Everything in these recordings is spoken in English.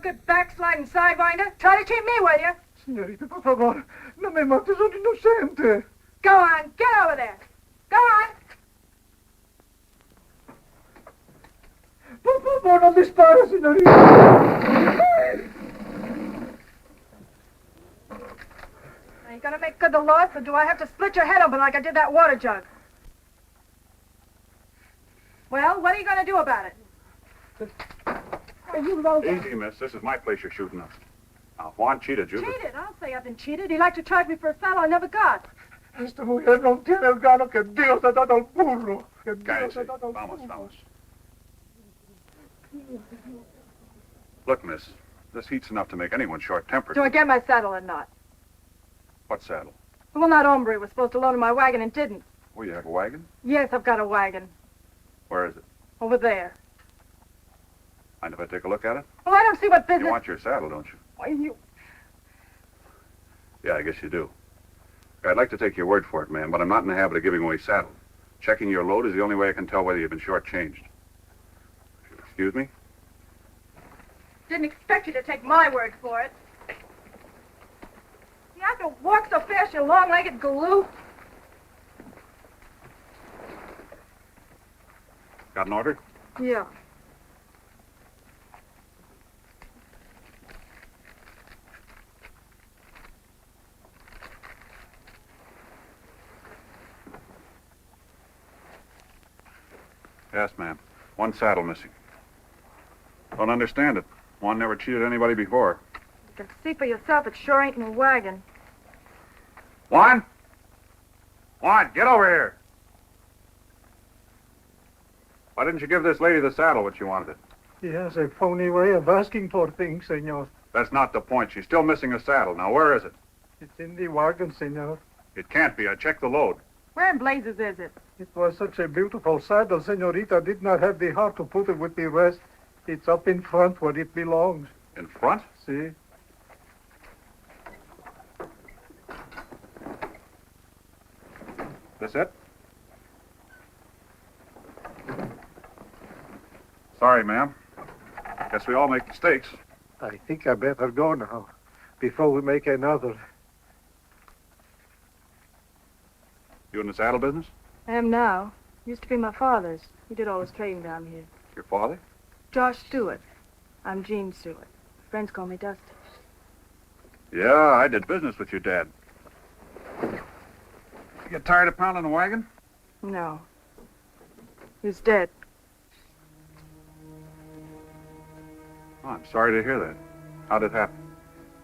no-good backsliding sidewinder. Try to cheat me, will you? Señorita, por favor, no me mates, soy inocente. Go on, get over there. Go on. Por favor, no dispare, señorita. Are you going to make good the loss, or do I have to split your head open like I did that water jug? Well, what are you going to do about it? Easy, miss. This is my place you're shooting up. Now, Juan cheated you. Cheated? I'll say I've been cheated. He liked to charge me for a saddle I never got. Esta mujer no tiene el gano que Dios ha dado al burro. Que Dios Cállese. ha dado al Vamos, burro. vamos. Look, miss, this heat's enough to make anyone short-tempered. Do I get my saddle or not? What saddle? Well, that hombre was supposed to load in my wagon and didn't. Oh, you have a wagon? Yes, I've got a wagon. Where is it? Over there. Mind if I take a look at it? Well, I don't see what business... You want your saddle, don't you? Why, you... Yeah, I guess you do. I'd like to take your word for it, ma'am, but I'm not in the habit of giving away saddles. Checking your load is the only way I can tell whether you've been shortchanged. Excuse me? Didn't expect you to take my word for it. You have to walk so fast, you long-legged galoo. Got an order? Yeah. Yes, ma'am. One saddle missing. Don't understand it. One never cheated anybody before. You can see for yourself it sure ain't in a wagon. Juan? Juan, get over here. Why didn't you give this lady the saddle when she wanted it? He has a phony way of asking for things, senor. That's not the point. She's still missing a saddle. Now, where is it? It's in the wagon, senor. It can't be. I checked the load. Where in blazes is it? It was such a beautiful saddle, senorita did not have the heart to put it with the rest. It's up in front where it belongs. In front? See? This it? Sorry, ma'am. Guess we all make mistakes. I think I better go now, before we make another. You in the saddle business? I am now. Used to be my father's. He did all his trading down here. Your father? Josh Stewart. I'm Jean Stewart. Friends call me Dusty. Yeah, I did business with your dad. You get tired of pounding the wagon? No. He's dead. Oh, I'm sorry to hear that. How'd it happen?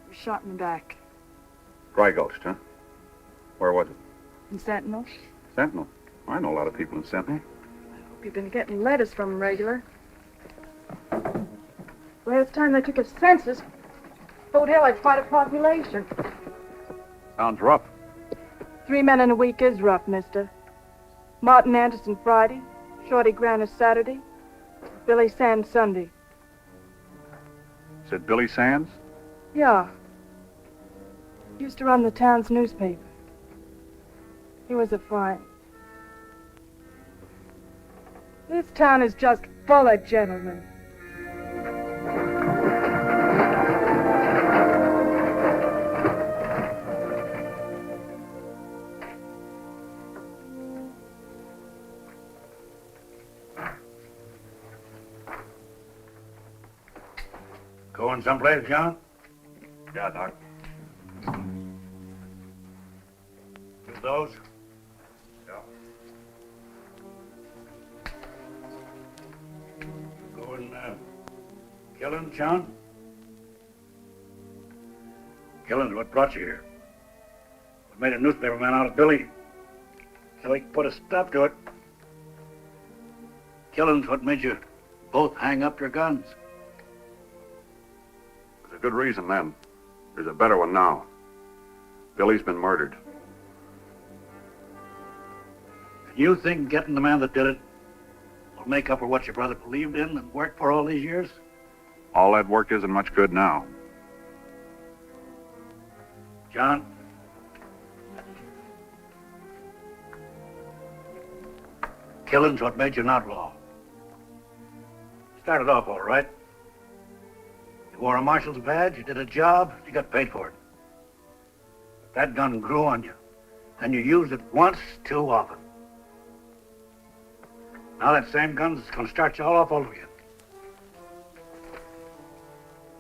He was shot in the back. Dry Gulch, huh? Where was it? In Sentinel. Sentinel. I know a lot of people in Sentinel. Hope you've been getting letters from him regular. Last time they took a census, Boat Hill had quite a population. Sounds rough. 3 men in a week is rough, mister. Martin Anderson Friday, Shorty Grannis Saturday, Billy Sands Sunday. Said Billy Sands? Yeah. Used to run the town's newspaper. He was a fine. This town is just full of gentlemen. Going someplace, John? Yeah, Doc. With those? Yeah. Going, killing, John? Killing's what brought you here. What made a newspaperman out of Billy, so he could put a stop to it. Killing's what made you both hang up your guns. There's a good reason then. There's a better one now. Billy's been murdered. You think getting the man that did it will make up for what your brother believed in and worked for all these years? All that work isn't much good now. John? Killing's what made you an outlaw. Started off all right. You wore a marshal's badge, you did a job, you got paid for it. But that gun grew on you, and you used it once too often. Now that same gun's gonna start you all off over again.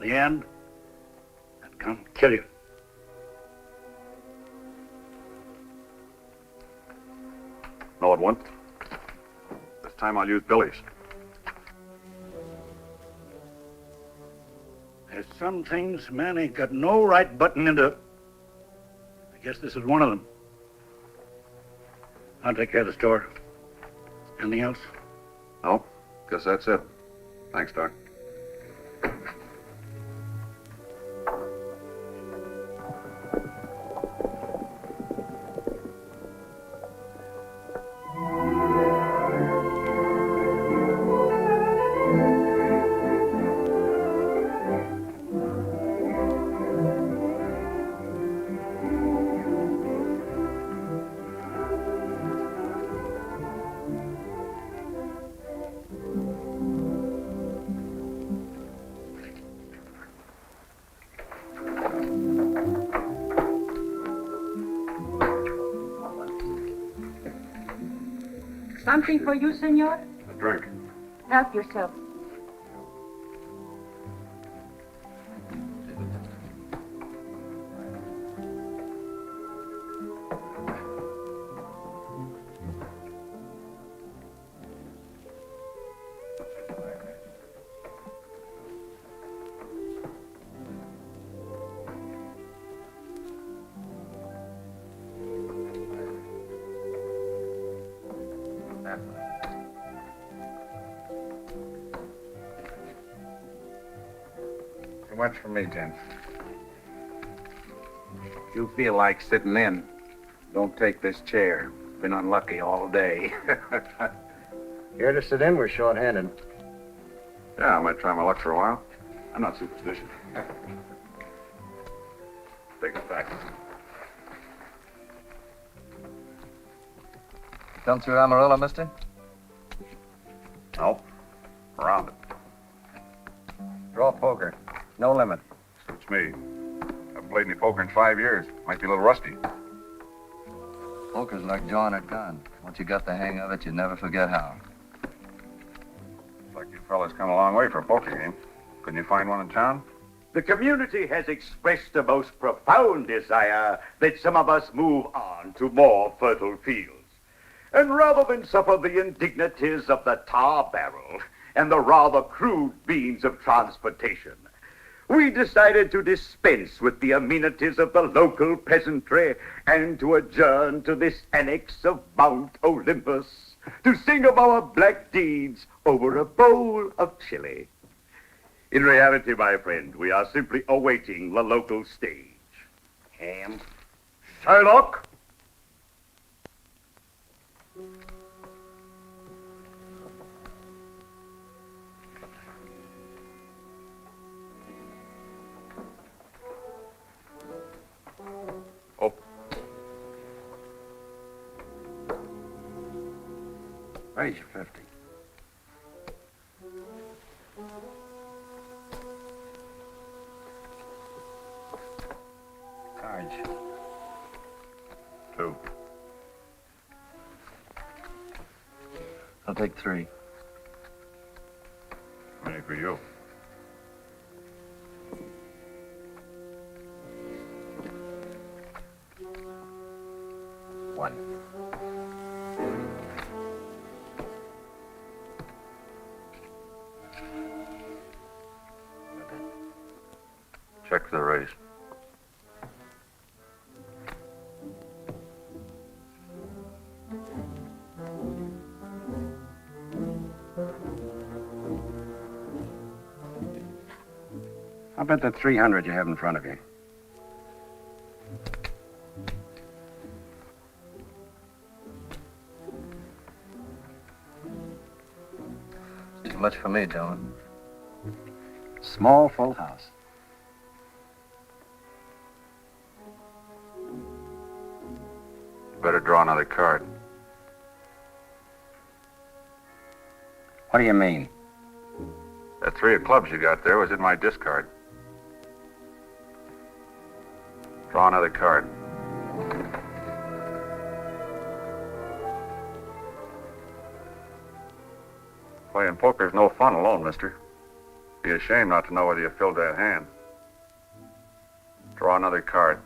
In the end, that gun will kill you. No, it won't. This time I'll use Billy's. There's some things man ain't got no right button into. I guess this is one of them. I'll take care of the store. Anything else? No, guess that's it. Thanks, Doc. Something for you, senor? A drink. Help yourself. Too much for me, gents. If you feel like sitting in, don't take this chair. Been unlucky all day. Here to sit in, we're short-handed. Yeah, I might try my luck for a while. I'm not superstitious. Take it back. Come through Amarillo, mister? No. Around it. Draw poker. No limit. Suits me. Haven't played any poker in 5 years. Might be a little rusty. Poker's like drawing a gun. Once you got the hang of it, you never forget how. Looks like you fellas come a long way for a poker game. Couldn't you find one in town? The community has expressed a most profound desire that some of us move on to more fertile fields. And rather than suffer the indignities of the tar barrel and the rather crude means of transportation, we decided to dispense with the amenities of the local peasantry and to adjourn to this annex of Mount Olympus to sing of our black deeds over a bowl of chili. In reality, my friend, we are simply awaiting the local stage. Ham? Sherlock? Oh, Raise your 50. Cards. 2. I'll take 3. Many for you. One. Check the raise. How about the 300 you have in front of you? Too much for me, Dylan. Small, full house. Better draw another card. What do you mean? That 3 of clubs you got there was in my discard. Draw another card. Playing poker's no fun alone, mister. Be a shame not to know whether you filled that hand. Draw another card.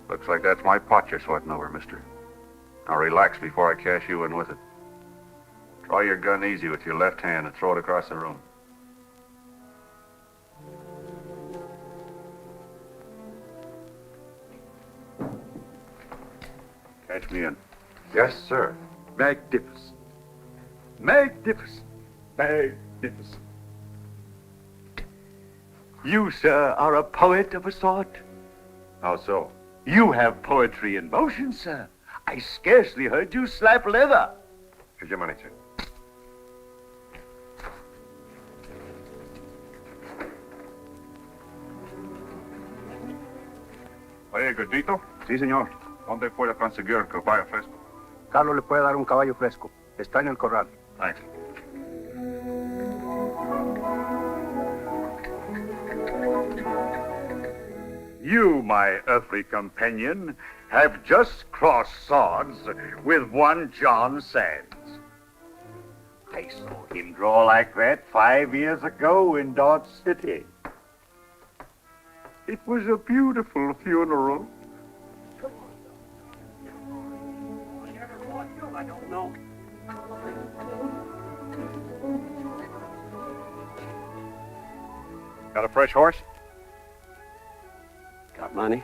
Looks like that's my pot you're sweating over, mister. Now relax before I cash you in with it. Draw your gun easy with your left hand and throw it across the room. Catch me in. Yes, sir. Magnificent. Magnificent. Magnificent. You, sir, are a poet of a sort. How so? You have poetry in motion, sir. I scarcely heard you slap leather. Here's your money, Chick. Oye, gordito. Sí, señor. ¿Dónde puede conseguir el caballo fresco? Carlos le puede dar un caballo fresco. Está en el corral. Thanks. You, my earthly companion, have just crossed swords with one John Sands. I saw him draw like that 5 years ago in Dodge City. It was a beautiful funeral. I don't know. Got a fresh horse? Got money?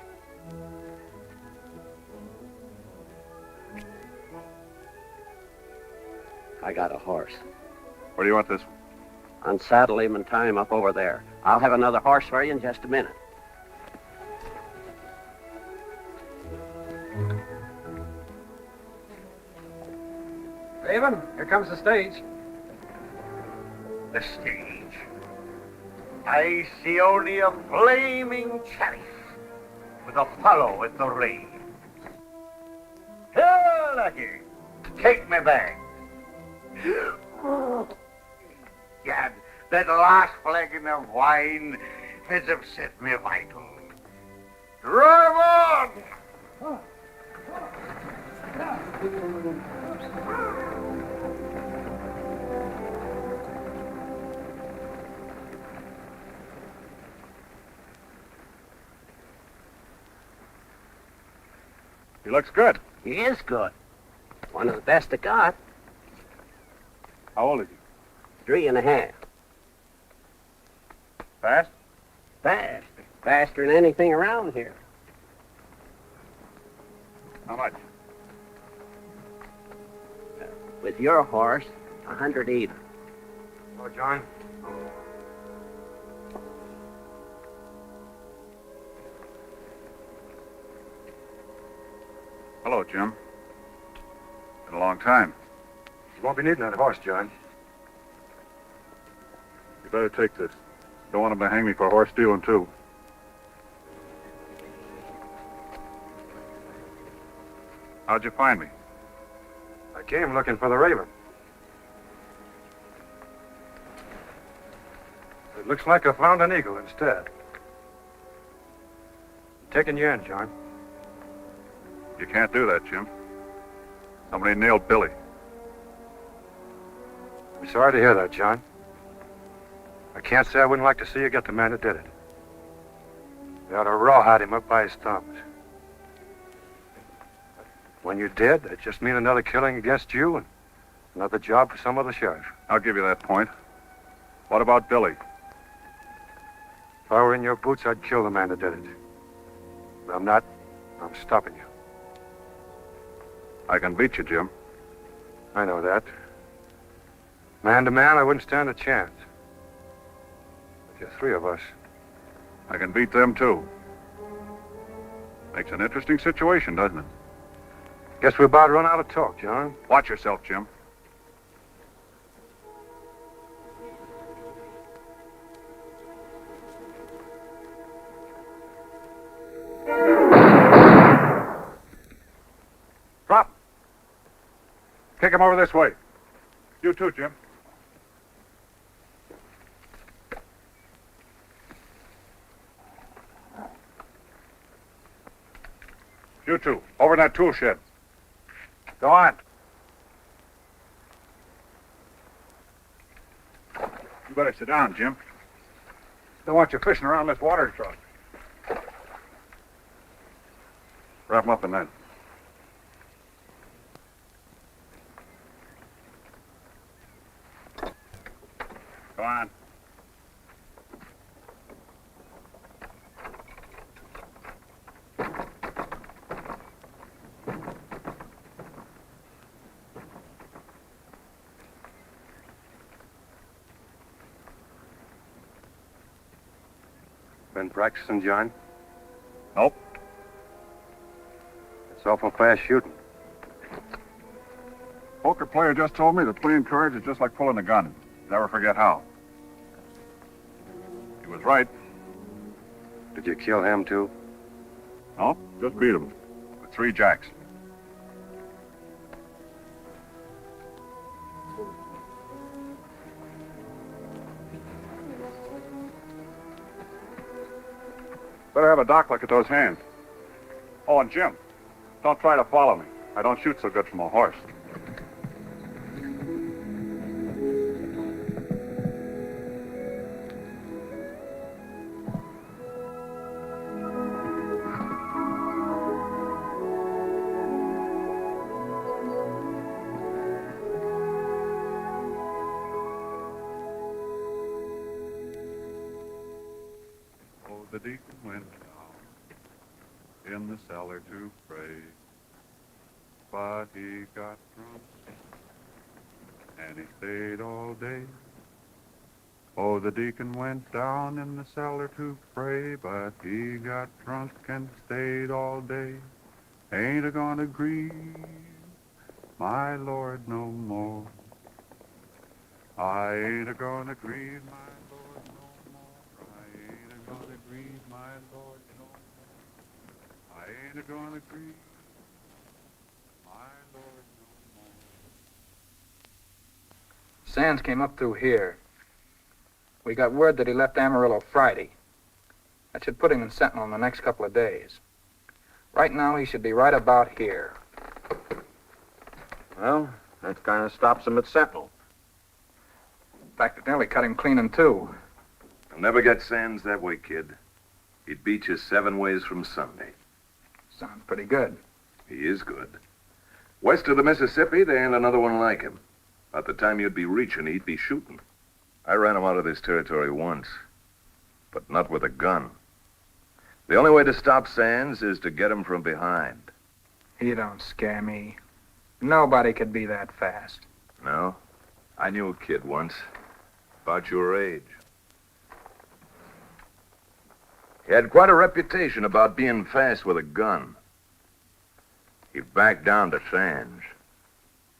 I got a horse. Where do you want this one? Unsaddle him and tie him up over there. I'll have another horse for you in just a minute. Raven, here comes the stage. The stage. I see only a flaming chariot with Apollo at the reins. Here, Lucky, take me back. Gad, that last flagon of wine has upset me vital. Drive on! He looks good. He is good. One of the best I got. How old is he? 3.5. Fast? Fast. Faster than anything around here. How much? With your horse, 100 even. Oh, John. Hello, Jim. Been a long time. You won't be needing that horse, John. You better take this. Don't want him to hang me for horse stealing, too. How'd you find me? I came looking for the Raven. It looks like I found an eagle instead. I'm taking you in, John. You can't do that, Jim. Somebody nailed Billy. I'm sorry to hear that, John. I can't say I wouldn't like to see you get the man who did it. You ought to rawhide him up by his thumbs. When you did, it just mean another killing against you and another job for some other sheriff. I'll give you that point. What about Billy? If I were in your boots, I'd kill the man who did it. But I'm not. I'm stopping you. I can beat you, Jim. I know that. Man to man, I wouldn't stand a chance. But you're three of us. I can beat them, too. Makes an interesting situation, doesn't it? Guess we're about to run out of talk, John. Watch yourself, Jim. Drop. take him over this way. You too, Jim. You two, over in that tool shed. Go on. You better sit down, Jim. Don't want you fishing around this water truck. Wrap him up in that. Go on. Been practicing, John? Nope. It's awful fast shooting. Poker player just told me that playing cards is just like pulling a gun. Never forget how. He was right. Did you kill him, too? No, just beat him with 3 jacks. Better have a doc look at those hands. Oh, and Jim, don't try to follow me. I don't shoot so good from a horse. Oh, the deacon went down in the cellar to pray, but he got drunk and he stayed all day. Oh, the deacon went down in the cellar to pray, but he got drunk and stayed all day. Ain't a gonna grieve my Lord no more. I ain't a gonna grieve my Lord no more. I ain't a gonna grieve my Lord no more. I ain't a gonna grieve my Lord no more. Sands came up through here. We got word that he left Amarillo Friday. That should put him in Sentinel in the next couple of days. Right now, he should be right about here. Well, that kind of stops him at Sentinel. In fact, it nearly cut him clean in two. You'll never get Sands that way, kid. He'd beat you 7 ways from Sunday. Sounds pretty good. He is good. West of the Mississippi, there ain't another one like him. By the time you'd be reaching, he'd be shooting. I ran him out of this territory once, but not with a gun. The only way to stop Sands is to get him from behind. You don't scare me. Nobody could be that fast. No? I knew a kid once, about your age. He had quite a reputation about being fast with a gun. He backed down to Sands.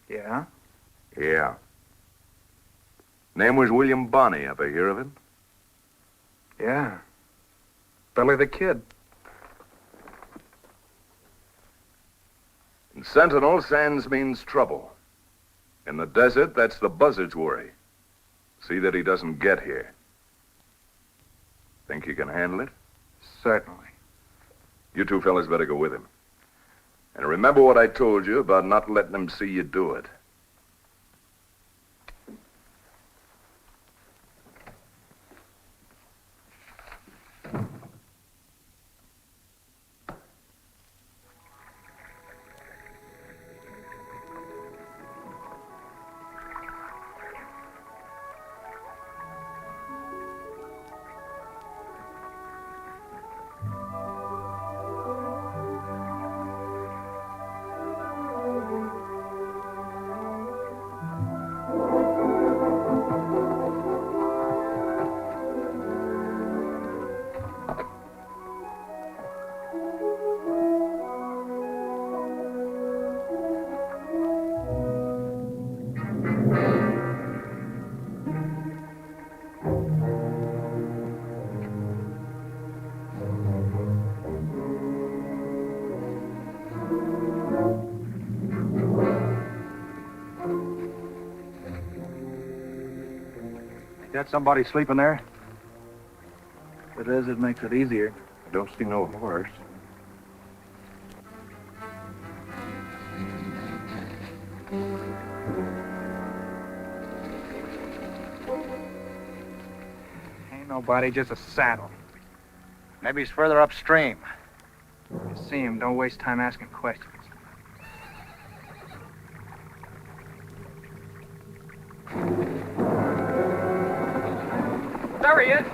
Yeah? Yeah. Name was William Bonney. Ever hear of him? Yeah. Billy the Kid. In Sentinel, Sands means trouble. In the desert, that's the buzzard's worry. See that he doesn't get here. Think you can handle it? Certainly. You two fellas better go with him. And remember what I told you about not letting him see you do it. Got somebody sleeping there? If it is, it makes it easier. I don't see no horse. Ain't nobody, just a saddle. Maybe he's further upstream. You see him, don't waste time asking questions. There he is!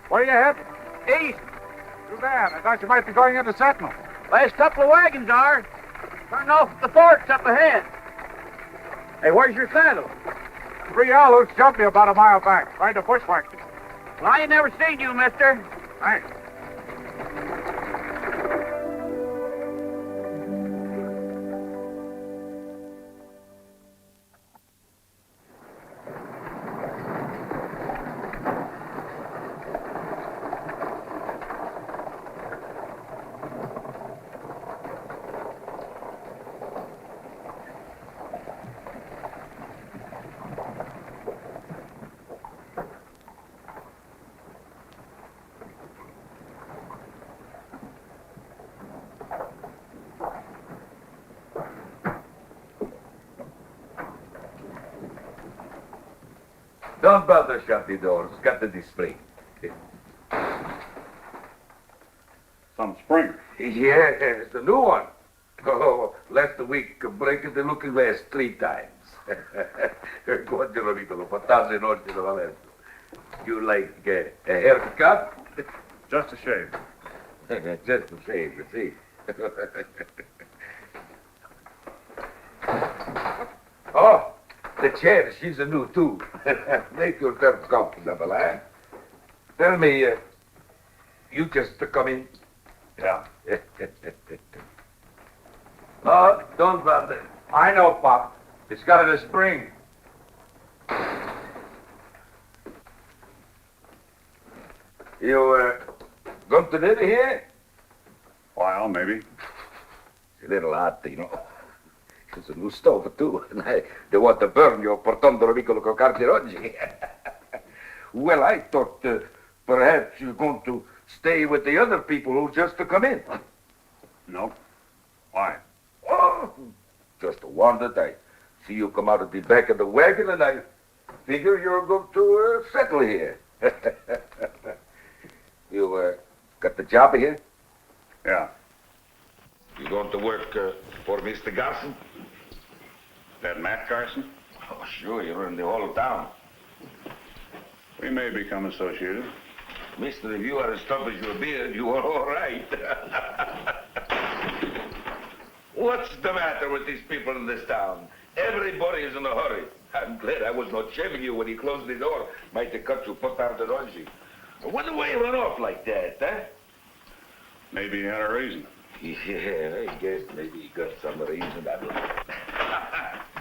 Where are you headed? East. Too bad. I thought you might be going into Sentinel. Last couple of wagons are. Turning off at the forks up ahead. Hey, where's your saddle? 3 Alus jumped me about a mile back. Tried to bushwhack me. Well, I ain't never seen you, mister. Thanks. Don't bother, shut the doors. Got the display. Some spring. Yes, the new one. Oh, last week, breaking the looking glass 3 times. Guardalo, Nicolo, patate in ordine Valenzo. You like a haircut? Just a shave. Just a shave, you see. Oh, the chair, she's a new too. Make yourself comfortable, eh? Tell me, you just come in? Yeah. Oh, don't bother. I know, Pop. It's got a spring. You, going to live here? Well, maybe. It's a little hot, you know. It's a new stove, too. And they want to burn your portondolo piccolo coccardi oggi. Well, I thought perhaps you're going to stay with the other people who just come in. No. Why? Oh, just wondered. I see you come out of the back of the wagon, and I figure you're going to settle here. You Jobber here? Yeah. You going to work for Mr. Garson? That Matt Carson? Oh, sure, you're in the whole town. We may become associated. Mister, if you are as tough as your beard, you are all right. What's the matter with these people in this town? Everybody is in a hurry. I'm glad I was not shaving you when he closed the door. Might have cut you foot down to Rosie. I wonder why you run off like that, huh? Maybe he had a reason. Yeah, I guess maybe he got some reason.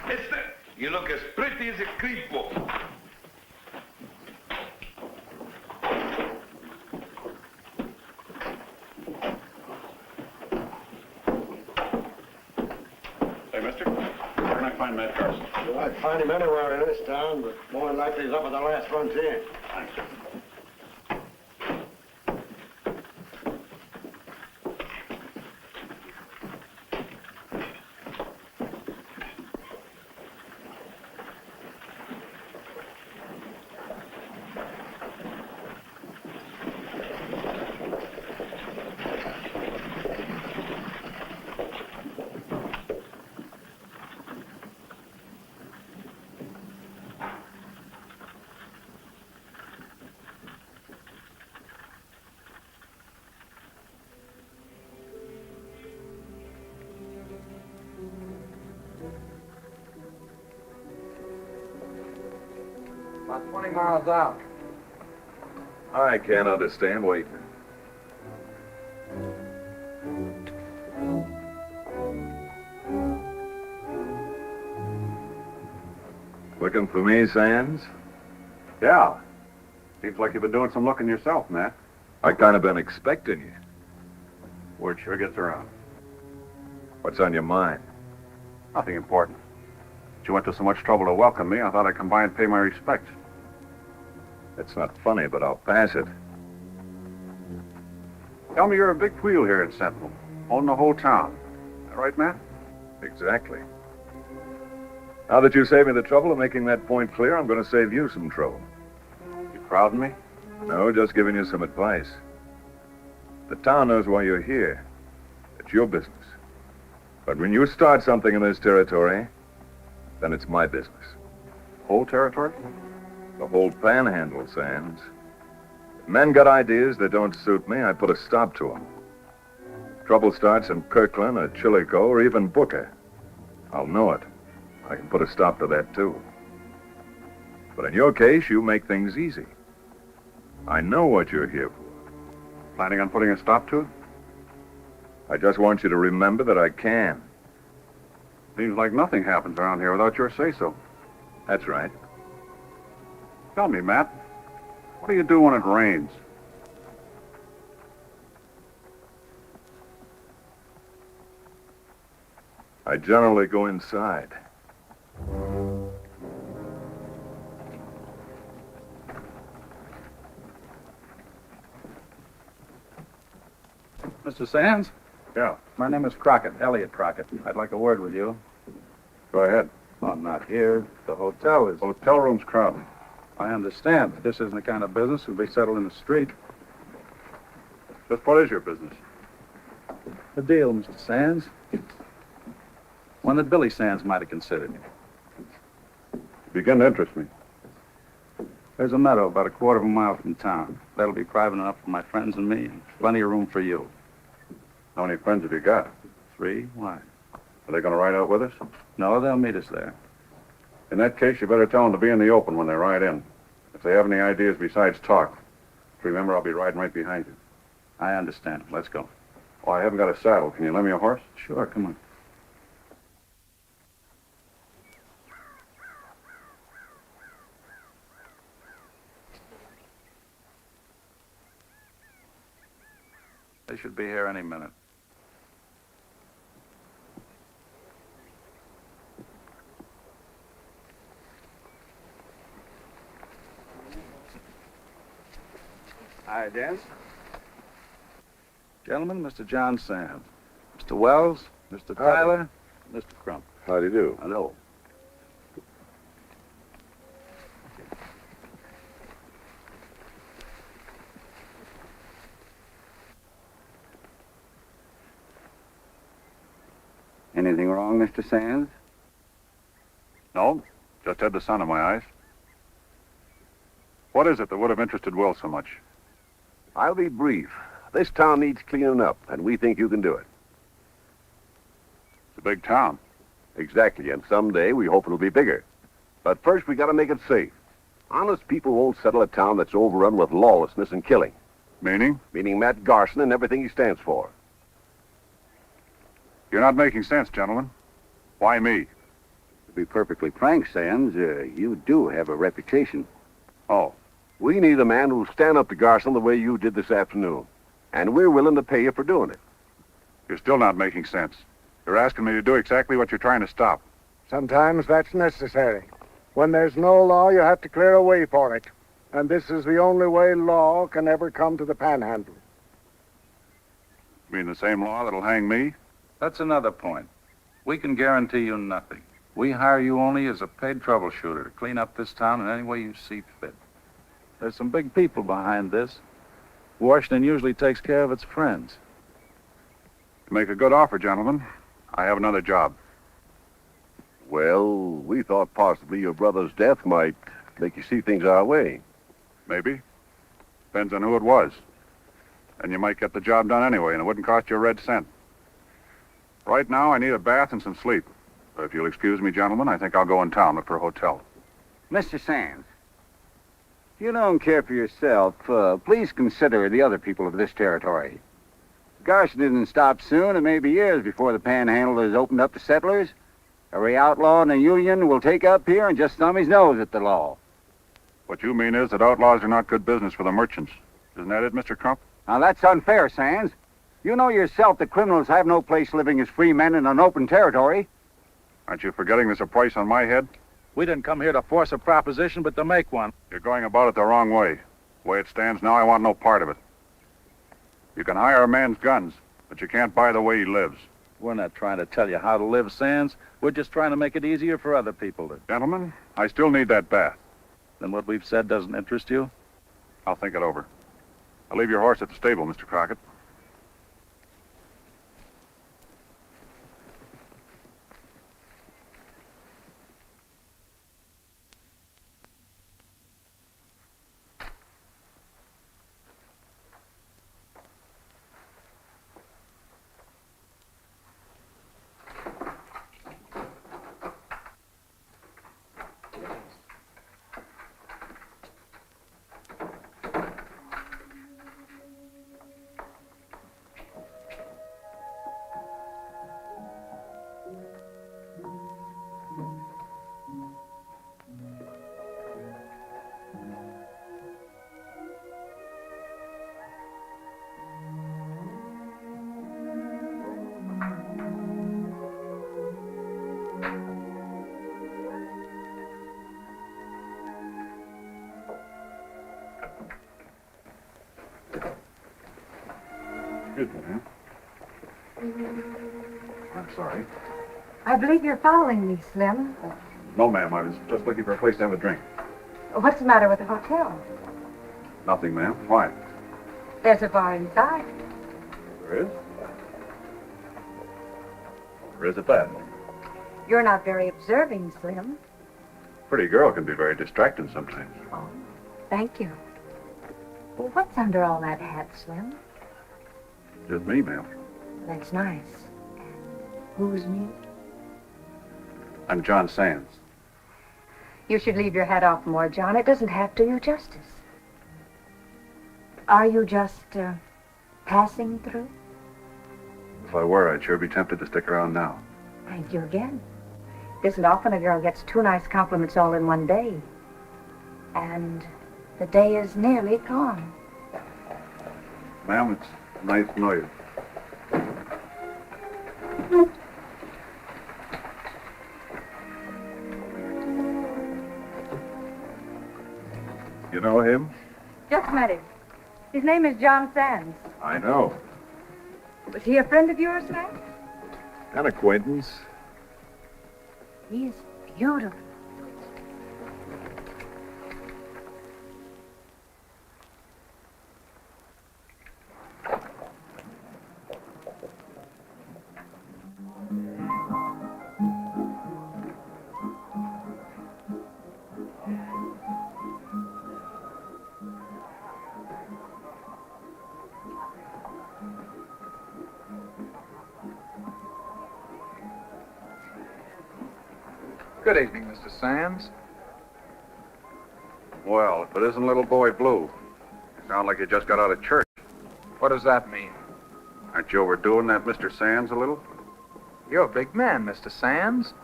Mister, you look as pretty as a creep book. Hey, mister, where can I find Matt Carson? Well, I'd find him anywhere in this town, but more than likely he's up at the last frontier. Thanks. About 20 miles out. I can't understand waiting. Looking for me, Sands? Yeah. Seems like you've been doing some looking yourself, Matt. I kind of been expecting you. Word sure gets around. What's on your mind? Nothing important. But you went to so much trouble to welcome me, I thought I'd come by and pay my respects. It's not funny, but I'll pass it. Tell me you're a big wheel here in Sentinel. Own the whole town. That right, Matt? Exactly. Now that you saved me the trouble of making that point clear, I'm going to save you some trouble. You crowding me? No, just giving you some advice. The town knows why you're here. It's your business. But when you start something in this territory, then it's my business. Whole territory? The whole Panhandle, Sands. If men got ideas that don't suit me, I put a stop to them. Trouble starts in Kirkland or Chillicothe or even Booker. I'll know it. I can put a stop to that, too. But in your case, you make things easy. I know what you're here for. Planning on putting a stop to it? I just want you to remember that I can. Seems like nothing happens around here without your say-so. That's right. Tell me, Matt, what do you do when it rains? I generally go inside. Mr. Sands? Yeah. My name is Crockett, Elliot Crockett. I'd like a word with you. Go ahead. I'm not here. The hotel is... Hotel room's crowded. I understand. This isn't the kind of business to be settled in the street. Just what is your business? The deal, Mr. Sands. One that Billy Sands might have considered. You begin to interest me. There's a meadow about a quarter of a mile from town. That'll be private enough for my friends and me, and plenty of room for you. How many friends have you got? 3? Why? Are they going to ride out with us? No, they'll meet us there. In that case, you better tell them to be in the open when they ride in. If they have any ideas besides talk, remember I'll be riding right behind you. I understand. Let's go. Oh, I haven't got a saddle. Can you lend me a horse? Sure, come on. They should be here any minute. Hi, Dan. Gentlemen, Mr. John Sands. Mr. Wells, Mr. Tyler, Mr. Crump. How do you do? Hello. Anything wrong, Mr. Sands? No, just had the sun in my eyes. What is it that would have interested Will so much? I'll be brief. This town needs cleaning up, and we think you can do it. It's a big town. Exactly, and someday we hope it'll be bigger. But first we gotta make it safe. Honest people won't settle a town that's overrun with lawlessness and killing. Meaning? Meaning Matt Garson and everything he stands for. You're not making sense, gentlemen. Why me? To be perfectly frank, Sands, you do have a reputation. Oh. We need a man who'll stand up to Garson the way you did this afternoon. And we're willing to pay you for doing it. You're still not making sense. You're asking me to do exactly what you're trying to stop. Sometimes that's necessary. When there's no law, you have to clear a way for it. And this is the only way law can ever come to the Panhandle. You mean the same law that'll hang me? That's another point. We can guarantee you nothing. We hire you only as a paid troubleshooter to clean up this town in any way you see fit. There's some big people behind this. Washington usually takes care of its friends. You make a good offer, gentlemen. I have another job. Well, we thought possibly your brother's death might make you see things our way. Maybe. Depends on who it was. And you might get the job done anyway, and it wouldn't cost you a red cent. Right now, I need a bath and some sleep. So if you'll excuse me, gentlemen, I think I'll go in town, look for a hotel. Mr. Sands, if you don't care for yourself, please consider the other people of this territory. If Garson didn't stop soon, it may be years before the Panhandle is opened up to settlers. Every outlaw in the Union will take up here and just thumb his nose at the law. What you mean is that outlaws are not good business for the merchants. Isn't that it, Mr. Crump? Now, that's unfair, Sands. You know yourself that criminals have no place living as free men in an open territory. Aren't you forgetting there's a price on my head? We didn't come here to force a proposition, but to make one. You're going about it the wrong way. The way it stands now, I want no part of it. You can hire a man's guns, but you can't buy the way he lives. We're not trying to tell you how to live, Sands. We're just trying to make it easier for other people to... Gentlemen, I still need that bath. Then what we've said doesn't interest you? I'll think it over. I'll leave your horse at the stable, Mr. Crockett. Excuse me, ma'am. I'm sorry. I believe you're following me, Slim. No, ma'am. I was just looking for a place to have a drink. What's the matter with the hotel? Nothing, ma'am. Why? There's a bar inside. There is? Or is it that? You're not very observing, Slim. Pretty girl can be very distracting sometimes. Oh, thank you. Well, what's under all that hat, Slim? Just me, ma'am. That's nice. And who's me? I'm John Sands. You should leave your hat off more, John. It doesn't have to do justice. Are you just, passing through? If I were, I'd sure be tempted to stick around now. Thank you again. It isn't often a girl gets two nice compliments all in one day. And the day is nearly gone. Ma'am, it's nice to know you. You know him? Just met him. His name is John Sands. I know. Was he a friend of yours, Sam? An acquaintance. He is beautiful. Good evening, Mr. Sands. Well, if it isn't little boy Blue, you sound like you just got out of church. What does that mean? Aren't you overdoing that Mr. Sands a little? You're a big man, Mr. Sands.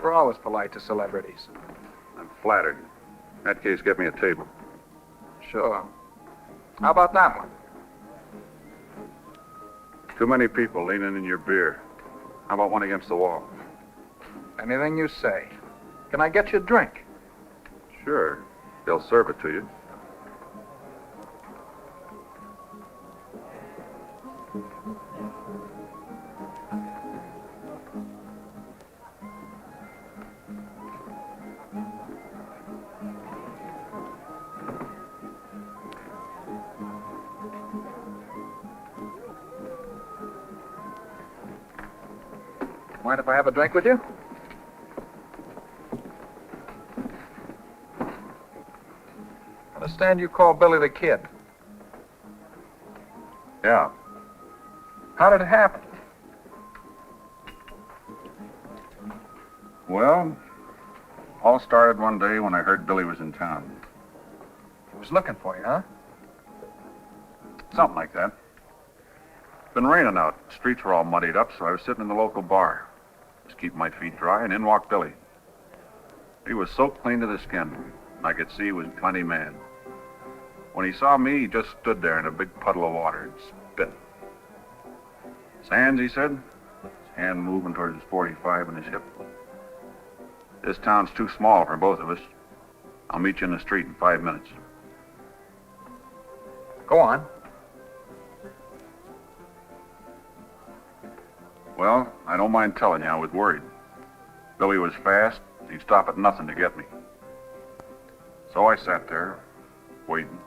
We're always polite to celebrities. I'm flattered. In that case, get me a table. Sure. How about that one? Too many people leaning in your beer. How about one against the wall? Anything you say. Can I get you a drink? Sure. They'll serve it to you. Mind if I have a drink with you? Understand you call Billy the Kid. Yeah. How did it happen? Well, all started one day when I heard Billy was in town. He was looking for you, huh? Something like that. It's been raining out. The streets were all muddied up, so I was sitting in the local bar. Just keeping my feet dry, and in walked Billy. He was soaked clean to the skin. I could see he was plenty mad. When he saw me, he just stood there in a big puddle of water and spit. Sands, he said, his hand moving towards his .45 in his hip. This town's too small for both of us. I'll meet you in the street in 5 minutes. Go on. Well, I don't mind telling you, I was worried. Billy was fast. He'd stop at nothing to get me. So I sat there, waiting,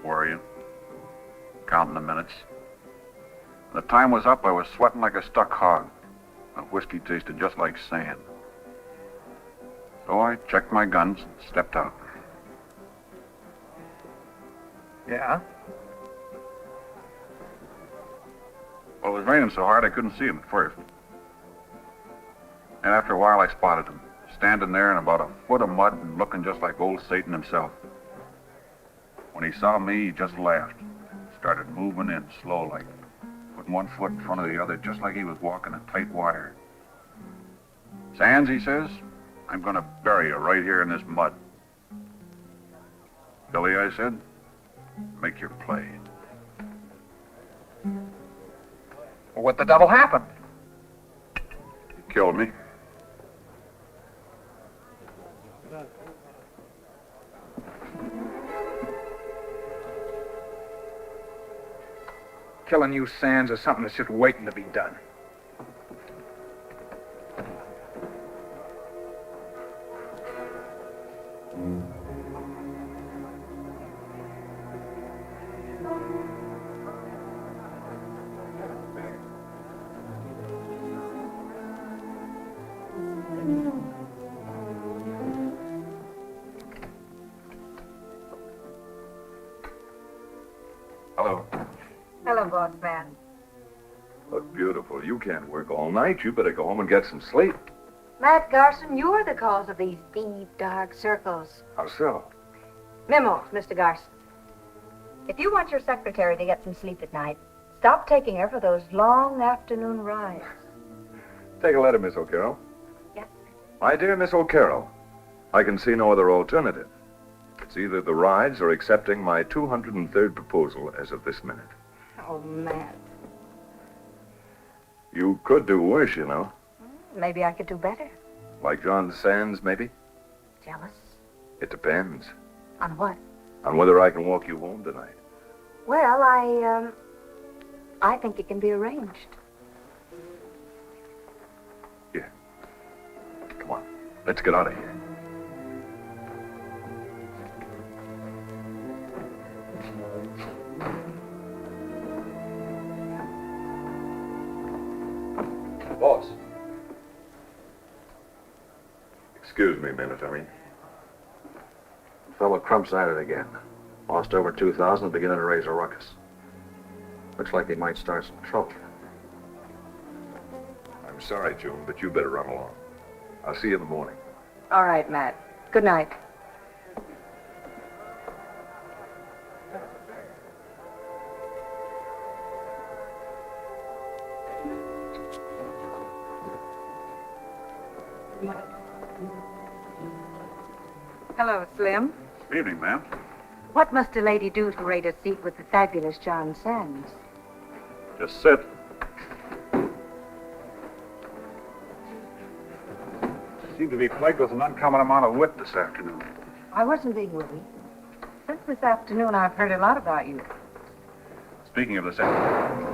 worrying, counting the minutes. When the time was up, I was sweating like a stuck hog. The whiskey tasted just like sand. So I checked my guns and stepped out. Yeah? Well, it was raining so hard I couldn't see him at first. And after a while, I spotted him, standing there in about a foot of mud and looking just like old Satan himself. When he saw me, he just laughed, started moving in slow like, putting one foot in front of the other, just like he was walking a tight wire. Sands, he says, I'm going to bury you right here in this mud. Billy, I said, make your play. Well, what the devil happened? He killed me. Killing you, Sands, is something that's just waiting to be done. Hello. Hello, boss man. Look beautiful. You can't work all night. You better go home and get some sleep. Matt Garson, you're the cause of these deep, dark circles. How so? Memo, Mr. Garson. If you want your secretary to get some sleep at night, stop taking her for those long afternoon rides. Take a letter, Miss O'Carroll. Yes. My dear Miss O'Carroll, I can see no other alternative. It's either the rides or accepting my 203rd proposal as of this minute. Oh, Matt. You could do worse, you know. Maybe I could do better. Like John Sands, maybe? Jealous? It depends. On what? On whether I can walk you home tonight. Well, I think it can be arranged. Here. Come on. Let's get out of here. Boss. Excuse me a minute, I mean. Fellow Crump's at it again. Lost over 2,000, beginning to raise a ruckus. Looks like he might start some trouble. I'm sorry, June, but you better run along. I'll see you in the morning. All right, Matt. Good night. Hello, Slim. Good evening, ma'am. What must a lady do to rate a seat with the fabulous John Sands? Just sit. Seem to be plagued with an uncommon amount of wit this afternoon. I wasn't being witty. Since this afternoon, I've heard a lot about you. Speaking of this afternoon.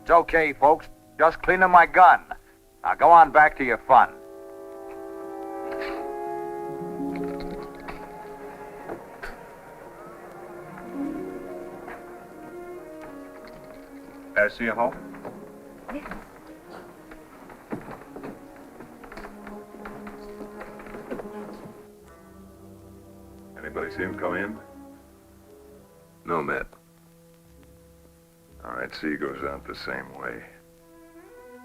It's okay, folks. Just cleaning my gun. Now go on back to your fun. May I see you home? Yes. Anybody see him come in? No, Matt. All right, see, he goes out the same way.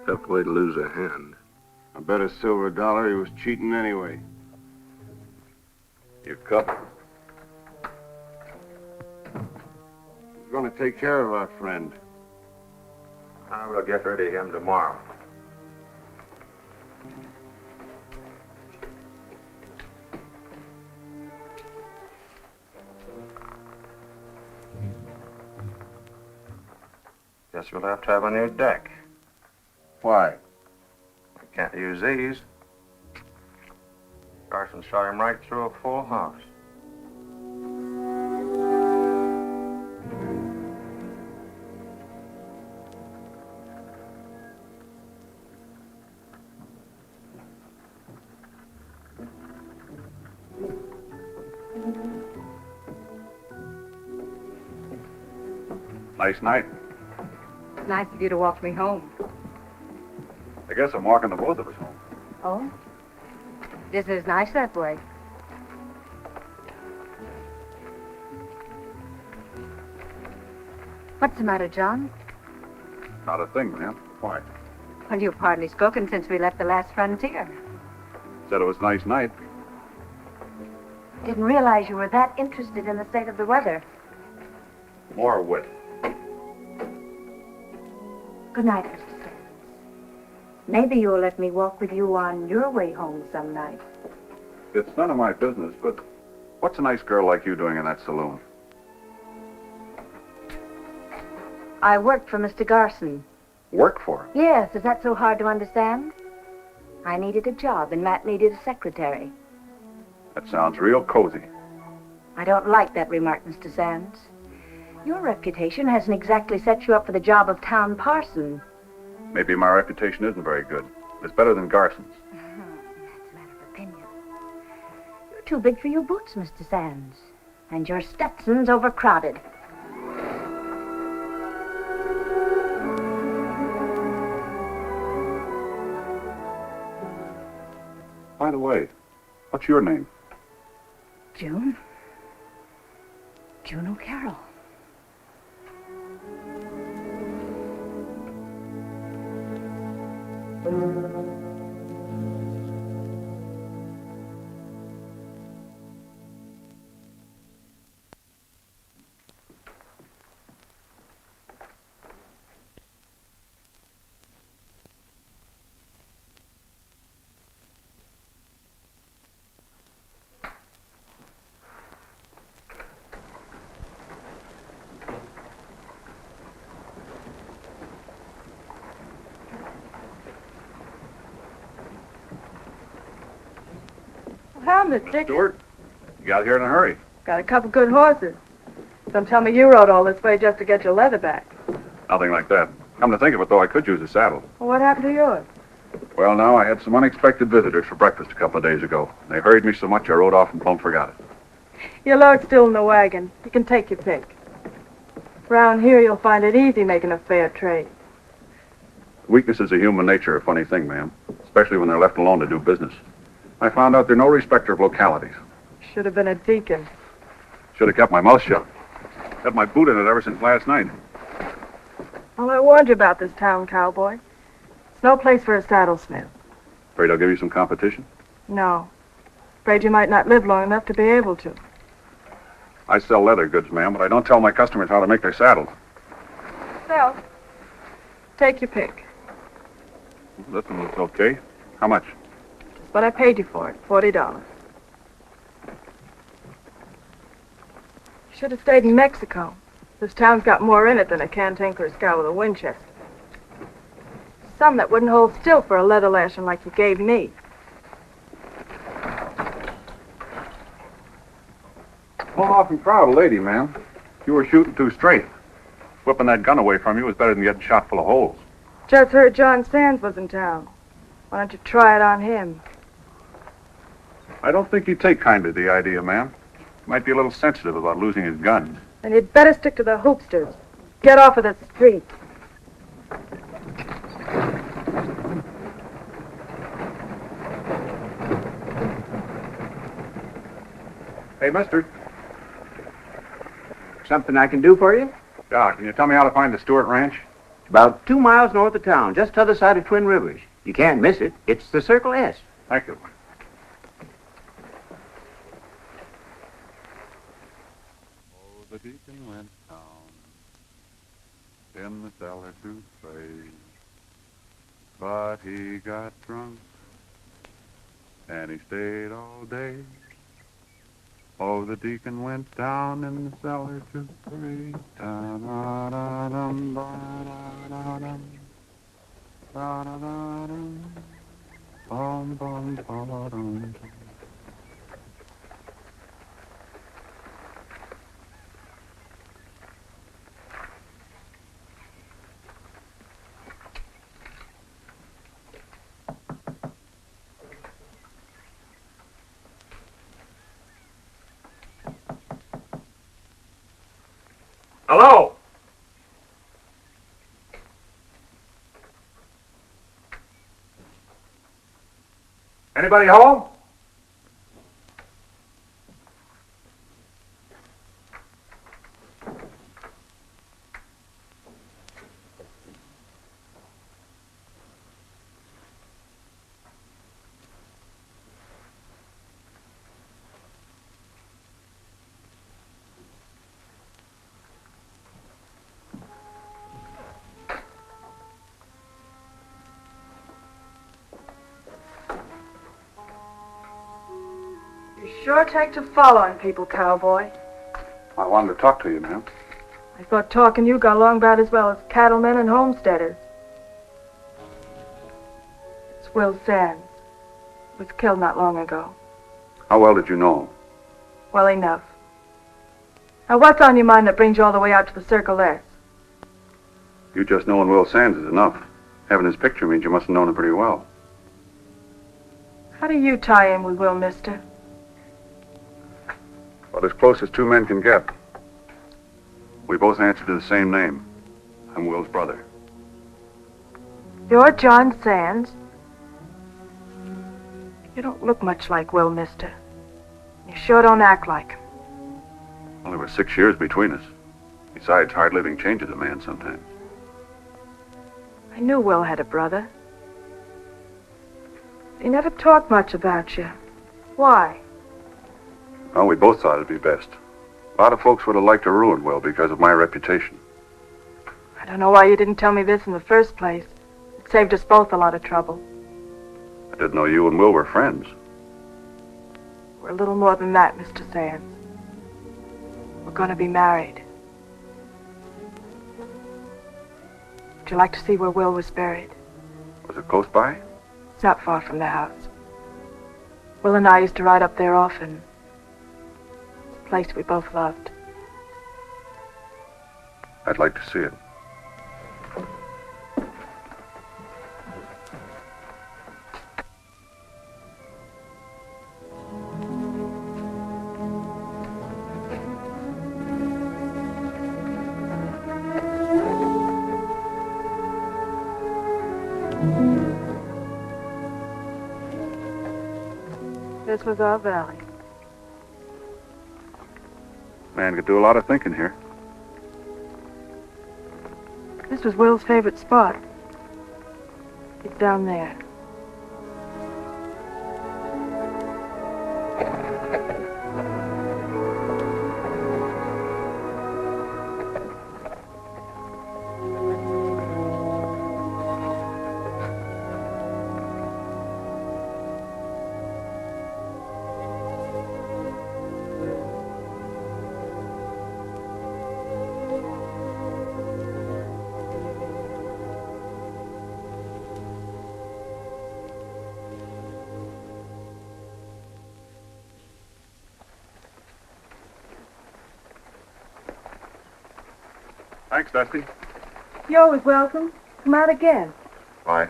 Tough way to lose a hand. I bet a silver dollar he was cheating anyway. You cup? Who's going to take care of our friend? I will get rid of him tomorrow. Guess we'll have to have a new deck. Why? We can't use these. Carson shot him right through a full house. Nice night. It's nice of you to walk me home. I guess I'm walking the both of us home. Oh? This is nice that way. What's the matter, John? Not a thing, ma'am. Why? Well, you've hardly spoken since we left the last frontier. Said it was a nice night. Didn't realize you were that interested in the state of the weather. More wit. Good night, Mr. Sands. Maybe you'll let me walk with you on your way home some night. It's none of my business, but what's a nice girl like you doing in that saloon? I worked for Mr. Garson. Work for him? Yes, is that so hard to understand? I needed a job, and Matt needed a secretary. That sounds real cozy. I don't like that remark, Mr. Sands. Your reputation hasn't exactly set you up for the job of town parson. Maybe my reputation isn't very good. It's better than Garson's. That's a matter of opinion. You're too big for your boots, Mr. Sands. And your Stetson's overcrowded. By the way, what's your name? June? June O'Carroll. How, Miss Dixon? Stewart, you got here in a hurry. Got a couple good horses. Don't tell me you rode all this way just to get your leather back. Nothing like that. Come to think of it, though, I could use a saddle. Well, what happened to yours? Well, now, I had some unexpected visitors for breakfast a couple of days ago. They hurried me so much I rode off and plumb forgot it. Your load's still in the wagon. You can take your pick. Round here, you'll find it easy making a fair trade. Weaknesses of human nature are a funny thing, ma'am, especially when they're left alone to do business. I found out they're no respecter of localities. Should have been a deacon. Should have kept my mouth shut. Had my boot in it ever since last night. Well, I warned you about this town, cowboy. No place for a saddlesmith. Afraid I'll give you some competition? No. Afraid you might not live long enough to be able to. I sell leather goods, ma'am, but I don't tell my customers how to make their saddles. Well, take your pick. This one looks okay. How much? That's what I paid you for it, $40. You should have stayed in Mexico. This town's got more in it than a canteen for a scow with a Winchester. Some that wouldn't hold still for a leather lashing like you gave me. Well, awfully proud of lady, ma'am. You were shooting too straight. Whipping that gun away from you was better than getting shot full of holes. Just heard John Sands was in town. Why don't you try it on him? I don't think he'd take kindly to the idea, ma'am. He might be a little sensitive about losing his gun. Then you'd better stick to the hoopsters. Get off of the street. Hey, mister. Something I can do for you? Yeah, can you tell me how to find the Stewart Ranch? About 2 miles north of town, just t'other side of Twin Rivers. You can't miss it. It's the Circle S. Thank you. Oh, the deacon went down in the cellar to pray, but he got drunk and he stayed all day. Oh, the deacon went down in the cellar to pray. Da-da-da-dum, ba-da-da-dum, ba-da-da-dum, bum, bum, ba-da-dum. Hello? Anybody home? You sure take to following people, cowboy. I wanted to talk to you, ma'am. I thought talking you got along about as well as cattlemen and homesteaders. It's Will Sands. Was killed not long ago. How well did you know him? Well enough. Now what's on your mind that brings you all the way out to the Circle S? You just knowing Will Sands is enough. Having his picture means you must have known him pretty well. How do you tie in with Will, mister? Well, as close as two men can get. We both answer to the same name. I'm Will's brother. You're John Sands? You don't look much like Will, mister. You sure don't act like him. Well, there were 6 years between us. Besides, hard living changes a man sometimes. I knew Will had a brother. He never talked much about you. Why? Well, we both thought it'd be best. A lot of folks would have liked to ruin Will because of my reputation. I don't know why you didn't tell me this in the first place. It saved us both a lot of trouble. I didn't know you and Will were friends. We're a little more than that, Mr. Sands. We're going to be married. Would you like to see where Will was buried? Was it close by? It's not far from the house. Will and I used to ride up there often. It's a place we both loved. I'd like to see it. This was our valley. Man could do a lot of thinking here. This was Will's favorite spot. It's down there. Thanks, Dusty. You're always welcome. Come out again. Bye.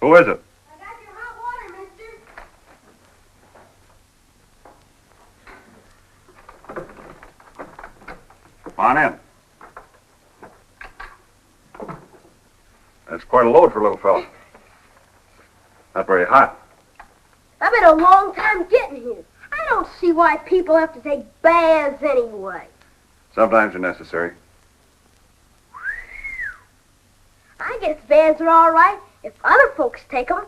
Who is it? I got your hot water, mister. Come on in. That's quite a load for a little fellow. Not very hot. I've been a long time getting here. I don't see why people have to take baths anyway. Sometimes they're necessary. I guess baths are all right if other folks take them.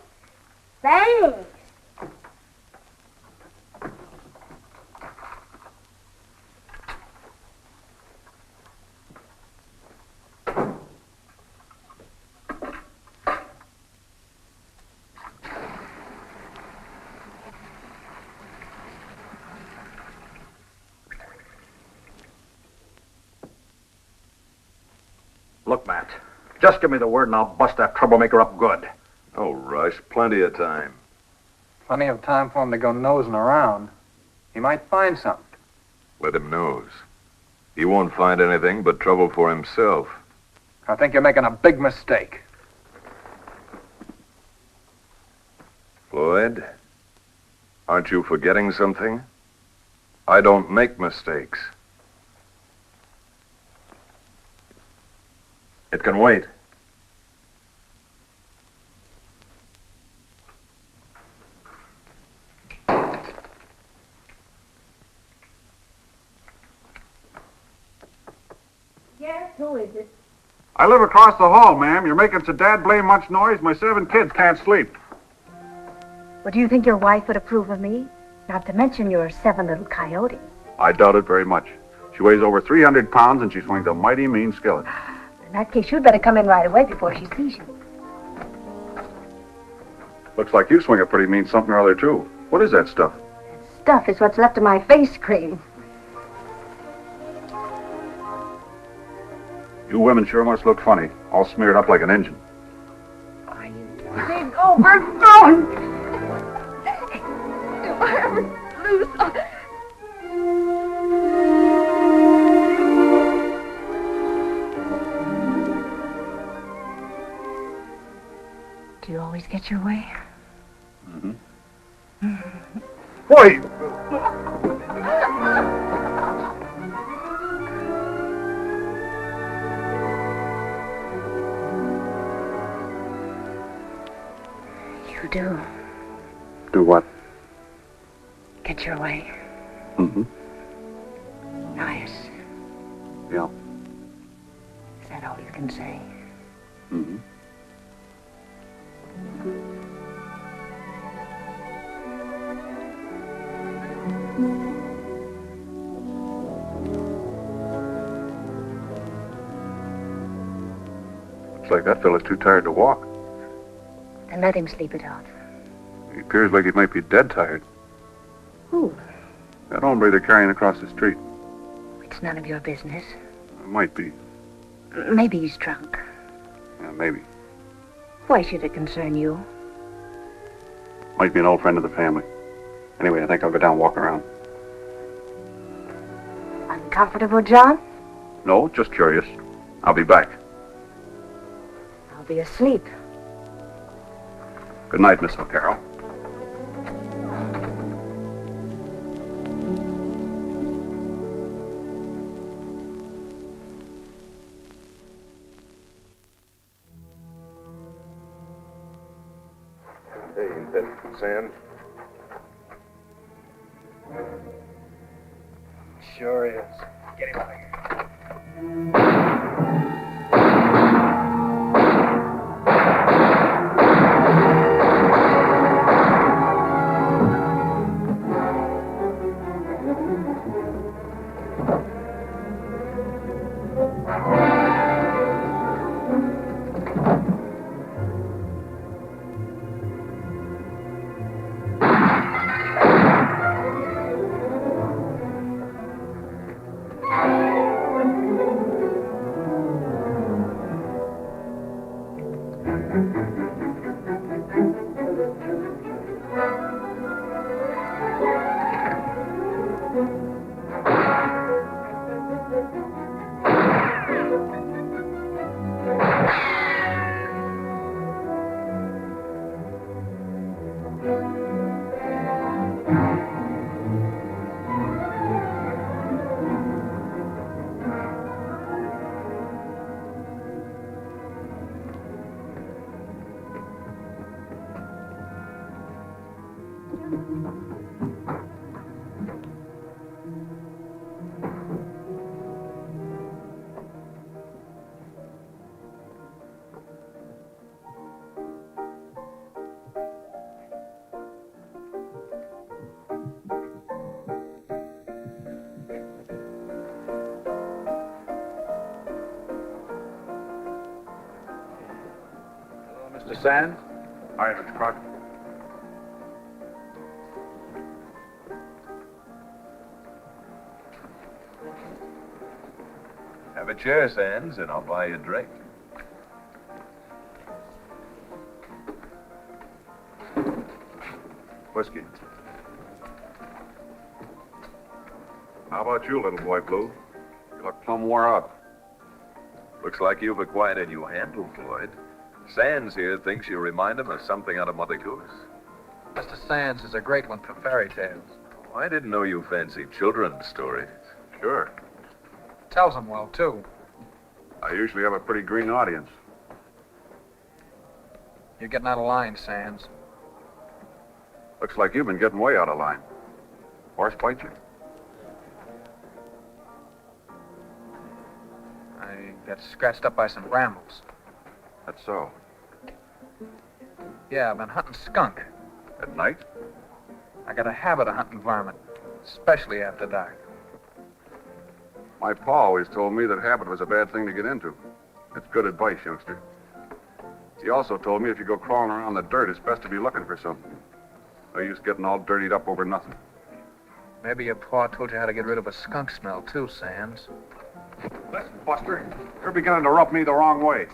Thanks. Look, Matt, just give me the word and I'll bust that troublemaker up good. No rush. Plenty of time. Plenty of time for him to go nosing around. He might find something. Let him nose. He won't find anything but trouble for himself. I think you're making a big mistake. Floyd, aren't you forgetting something? I don't make mistakes. It can wait. Yes, who is it? I live across the hall, ma'am. You're making so dad blame much noise, my 7 kids can't sleep. Well, do you think your wife would approve of me? Not to mention your 7 little coyotes. I doubt it very much. She weighs over 300 pounds and she swings a mighty mean skillet. In that case, you'd better come in right away before she sees you. Looks like you swing a pretty mean something or other, too. What is that stuff? Stuff is what's left of my face cream. You women sure must look funny, all smeared up like an engine. Big overgrown. If I ever lose... Do you always get your way? Mm-hmm. Wait! You do. Do what? Get your way. Mm-hmm. Nice. Yeah. Is that all you can say? Mm-hmm. Looks like that fella's too tired to walk. Then let him sleep it off. He appears like he might be dead tired. Who? That hombre they're carrying across the street. It's none of your business. It might be. Maybe he's drunk. Yeah, maybe. Why should it concern you? Might be an old friend of the family. Anyway, I think I'll go down and walk around. Uncomfortable, John? No, just curious. I'll be back. I'll be asleep. Good night, Miss O'Carroll. Sands? Sure is. Get him out of here. Mr. Sands? Hi, Mr. Crockett. Have a chair, Sands, and I'll buy you a drink. Whiskey. How about you, little boy Blue? You look plumb wore out. Looks like you've acquired a new handle, Floyd. Sands here thinks you remind him of something out of Mother Goose. Mr. Sands is a great one for fairy tales. Oh, I didn't know you fancied children's stories. Sure. Tells them well, too. I usually have a pretty green audience. You're getting out of line, Sands. Looks like you've been getting way out of line. Horse bite you? I got scratched up by some brambles. That's so. Yeah, I've been hunting skunk. At night? I got a habit of hunting varmint, especially after dark. My pa always told me that habit was a bad thing to get into. It's good advice, youngster. He also told me if you go crawling around the dirt, it's best to be looking for something. No use getting all dirtied up over nothing. Maybe your pa told you how to get rid of a skunk smell, too, Sands. Listen, Buster, you're beginning to rub me the wrong way.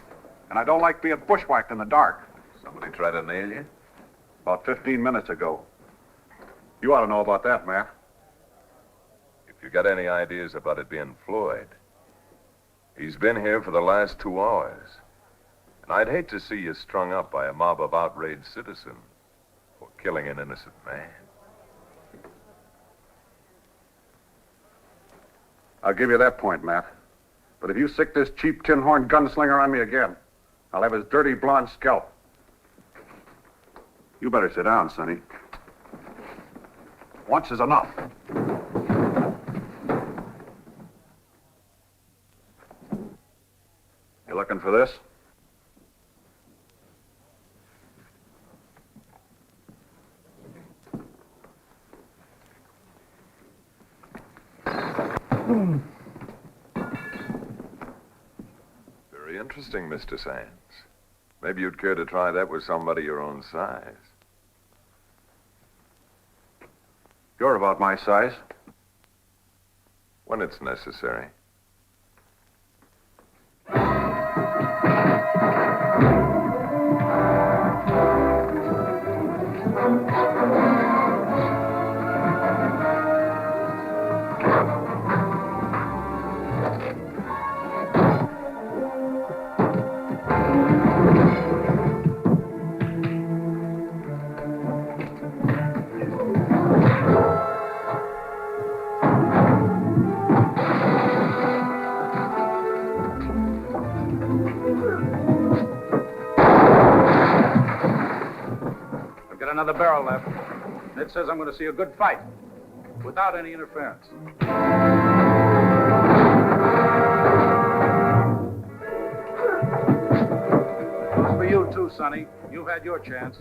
And I don't like being bushwhacked in the dark. Somebody try to nail you? About 15 minutes ago. You ought to know about that, Matt. If you got any ideas about it being Floyd, he's been here for the last 2 hours. And I'd hate to see you strung up by a mob of outraged citizens for killing an innocent man. I'll give you that point, Matt. But if you sick this cheap tin horn gunslinger on me again, I'll have his dirty blonde scalp. You better sit down, Sonny. Once is enough. You looking for this? Very interesting, Mr. Sands. Maybe you'd care to try that with somebody your own size. You're about my size. When it's necessary. Got another barrel left. It says I'm going to see a good fight, without any interference. It's for you, too, Sonny. You've had your chance.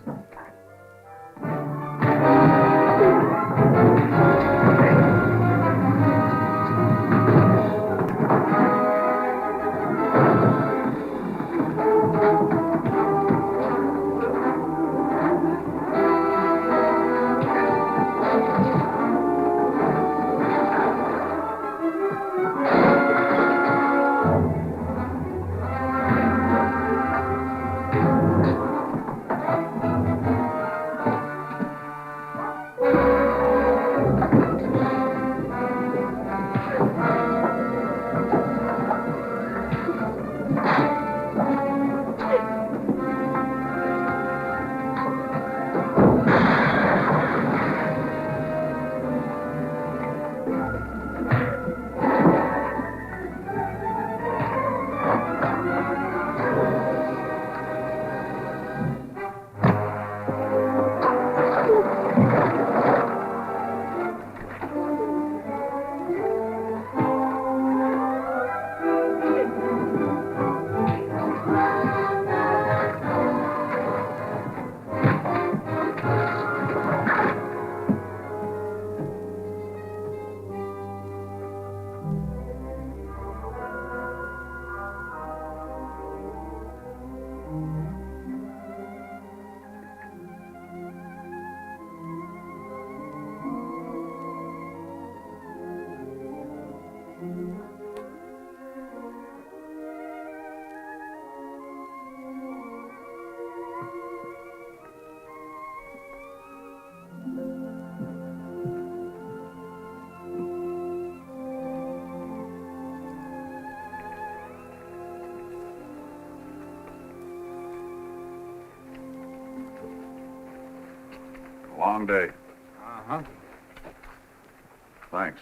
Long day. Uh-huh. Thanks.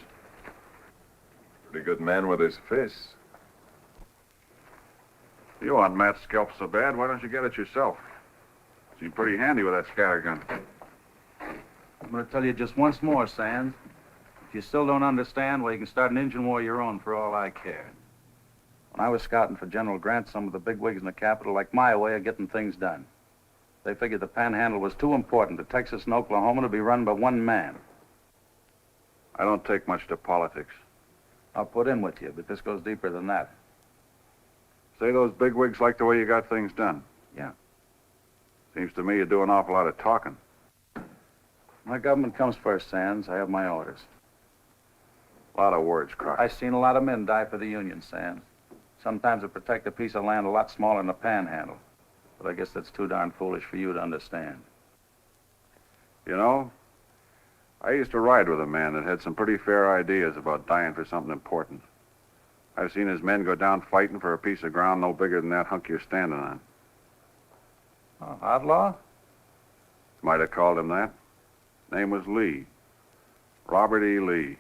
Pretty good man with his fists. You want Matt's scalp so bad, why don't you get it yourself? Seemed pretty handy with that scattergun. I'm going to tell you just once more, Sands. If you still don't understand, well, you can start an engine war of your own for all I care. When I was scouting for General Grant, some of the bigwigs in the capital liked my way of getting things done. They figured the Panhandle was too important to Texas and Oklahoma to be run by one man. I don't take much to politics. I'll put in with you, but this goes deeper than that. Say those bigwigs like the way you got things done. Yeah. Seems to me you do an awful lot of talking. My government comes first, Sands. I have my orders. A lot of words, Croc. I've seen a lot of men die for the Union, Sands. Sometimes to protect a piece of land a lot smaller than the Panhandle. But I guess that's too darn foolish for you to understand. You know, I used to ride with a man that had some pretty fair ideas about dying for something important. I've seen his men go down fighting for a piece of ground no bigger than that hunk you're standing on. Oh, Outlaw? Might have called him that. Name was Lee. Robert E. Lee.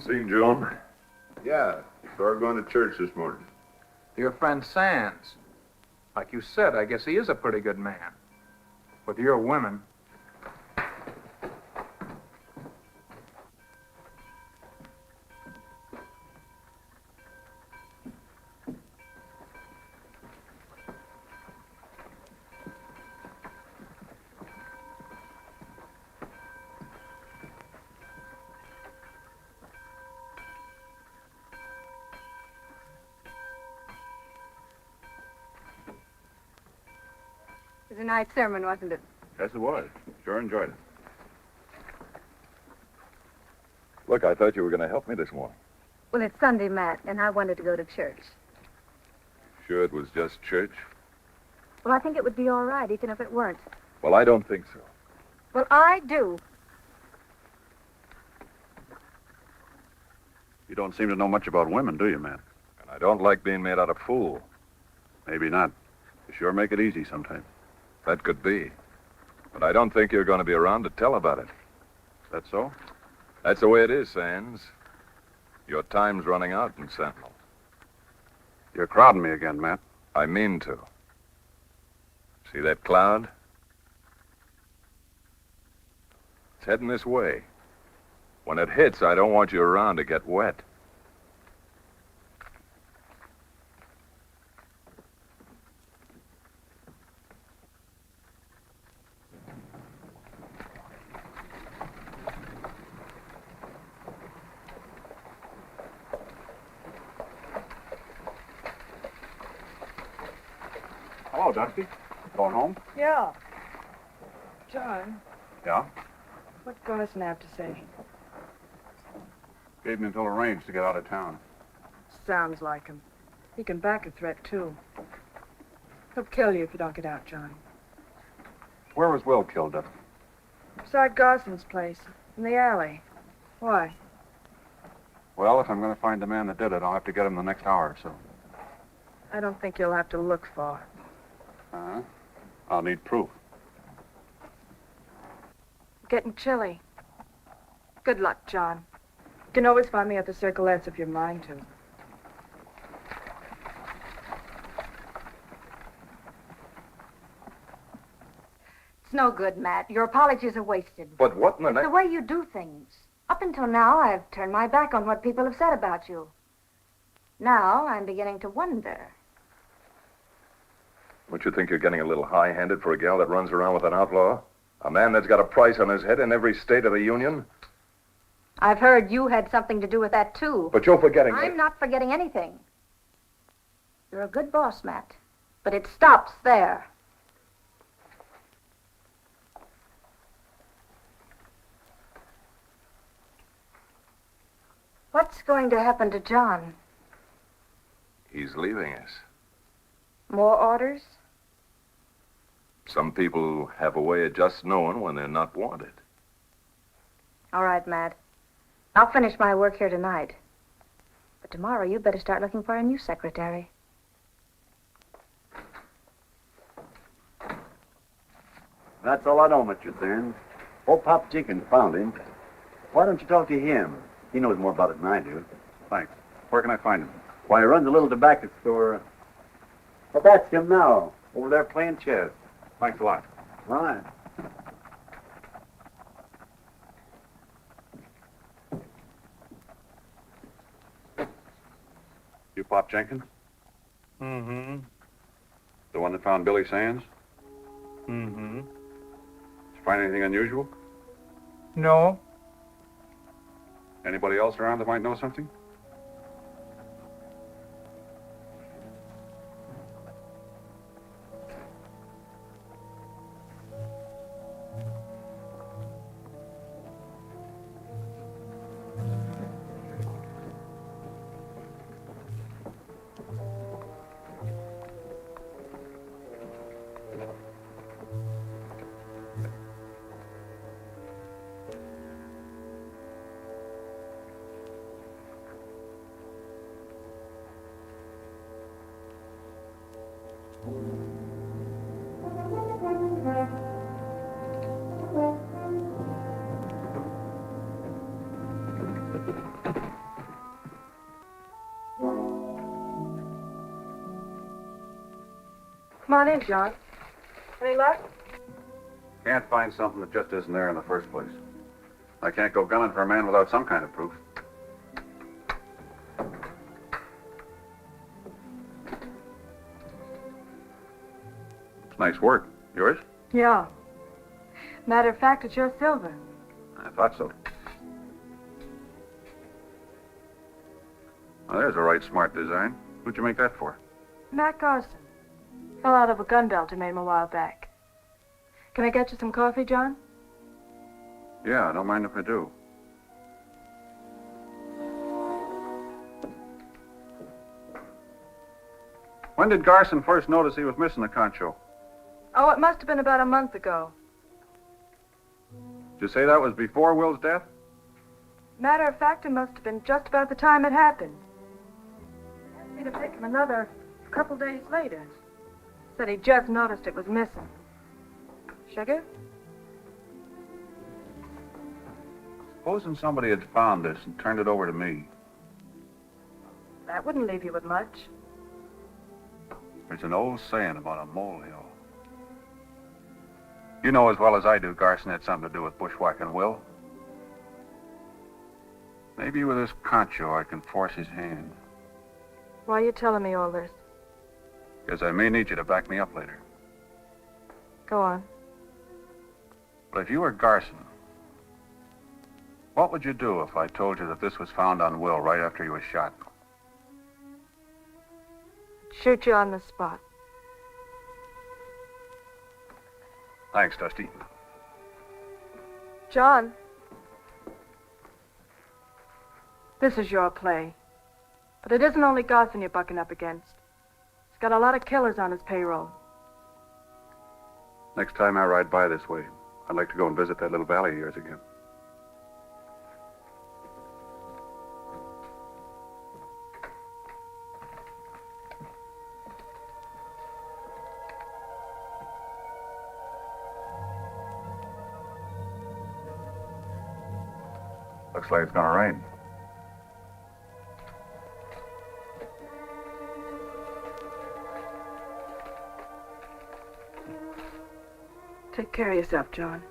Seen Joan? Yeah, saw her going to church this morning. Your friend Sands. Like you said, I guess he is a pretty good man. With your women. It was a nice sermon, wasn't it? Yes, it was. Sure enjoyed it. Look, I thought you were going to help me this morning. Well, it's Sunday, Matt, and I wanted to go to church. Sure it was just church? Well, I think it would be all right, even if it weren't. Well, I don't think so. Well, I do. You don't seem to know much about women, do you, man? And I don't like being made out a fool. Maybe not. You sure make it easy sometimes. That could be. But I don't think you're going to be around to tell about it. Is that so? That's the way it is, Sands. Your time's running out in Sentinel. You're crowding me again, Matt. I mean to. See that cloud? It's heading this way. When it hits, I don't want you around to get wet. Hello, Dusty. Going home? Yeah. John, Yeah. what's Garson have to say? Gave me until arranged to get out of town. Sounds like him. He can back a threat, too. He'll kill you if you don't get out, John. Where was Will killed, Dusty? Beside Garson's place, in the alley. Why? Well, if I'm going to find the man that did it, I'll have to get him the next hour or so. I don't think you'll have to look far. Uh-huh. I'll need proof. Getting chilly. Good luck, John. You can always find me at the Circle S if you're mind to. It's no good, Matt. Your apologies are wasted. But what in the It's the way you do things. Up until now, I've turned my back on what people have said about you. Now, I'm beginning to wonder. Don't you think you're getting a little high-handed for a gal that runs around with an outlaw? A man that's got a price on his head in every state of the Union? I've heard you had something to do with that, too. But you're forgetting I'm not forgetting anything. You're a good boss, Matt. But it stops there. What's going to happen to John? He's leaving us. More orders? Some people have a way of just knowing when they're not wanted. All right, Matt. I'll finish my work here tonight. But tomorrow, you better start looking for a new secretary. That's all I know, Mr. Sands. Old Pop Jenkins found him. Why don't you talk to him? He knows more about it than I do. Thanks. Where can I find him? Why, he runs a little tobacco store. Well, that's him now, over there playing chess. Thanks a lot. All right. You Pop Jenkins? Mm-hmm. The one that found Billy Sands? Mm-hmm. Did you find anything unusual? No. Anybody else around that might know something? Come on in, John. Any luck? Can't find something that just isn't there in the first place. I can't go gunning for a man without some kind of proof. It's nice work. Yours? Yeah. Matter of fact, it's your silver. I thought so. Well, there's a right smart design. Who'd you make that for? Matt Garson. Fell out of a gun belt he made him a while back. Can I get you some coffee, John? Yeah, I don't mind if I do. When did Garson first notice he was missing the concho? Oh, it must have been about a month ago. Did you say that was before Will's death? Matter of fact, it must have been just about the time it happened. Asked me to pick him another couple days later. Said he just noticed it was missing. Sugar? Supposing somebody had found this and turned it over to me. That wouldn't leave you with much. There's an old saying about a molehill. You know as well as I do Garson had something to do with bushwhacking Will. Maybe with this concho I can force his hand. Why are you telling me all this? Because I may need you to back me up later. Go on. But if you were Garson, what would you do if I told you that this was found on Will right after he was shot? Shoot you on the spot. Thanks, Dusty. John. This is your play. But it isn't only Garson you're bucking up against. He's got a lot of killers on his payroll. Next time I ride by this way, I'd like to go and visit that little valley of yours again. Looks like it's gonna rain. Take care of yourself, John.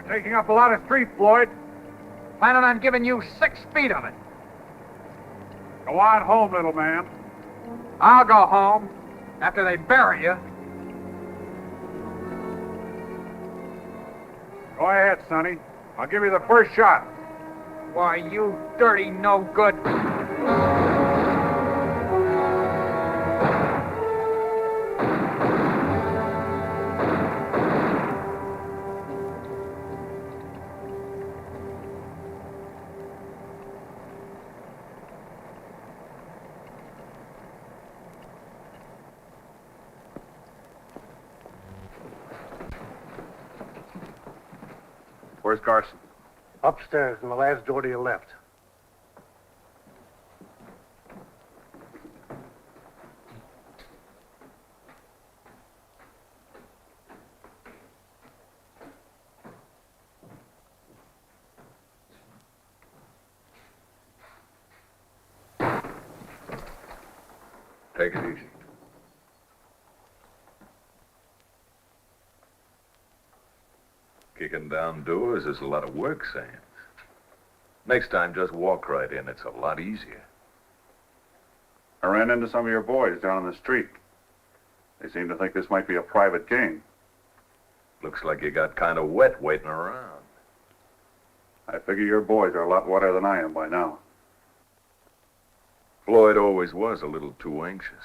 Taking up a lot of street, Floyd. Planning on giving you 6 feet of it. Go on home, little man. I'll go home after they bury you. Go ahead, Sonny. I'll give you the first shot. Why, you dirty no-good. Where's Garson? Upstairs in the last door to your left. Take it easy. Kicking down doors is a lot of work, Sands. Next time, just walk right in. It's a lot easier. I ran into some of your boys down on the street. They seem to think this might be a private game. Looks like you got kind of wet waiting around. I figure your boys are a lot wetter than I am by now. Floyd always was a little too anxious.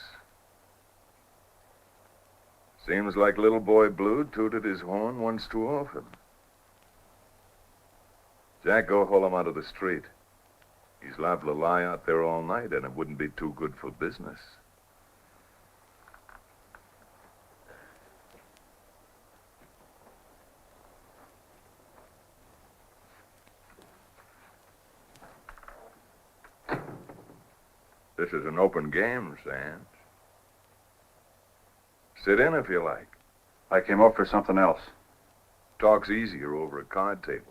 Seems like little boy Blue tooted his horn once too often. Jack, go haul him out of the street. He's liable to lie out there all night, and it wouldn't be too good for business. This is an open game, Sands. Sit in if you like. I came up for something else. Talk's easier over a card table.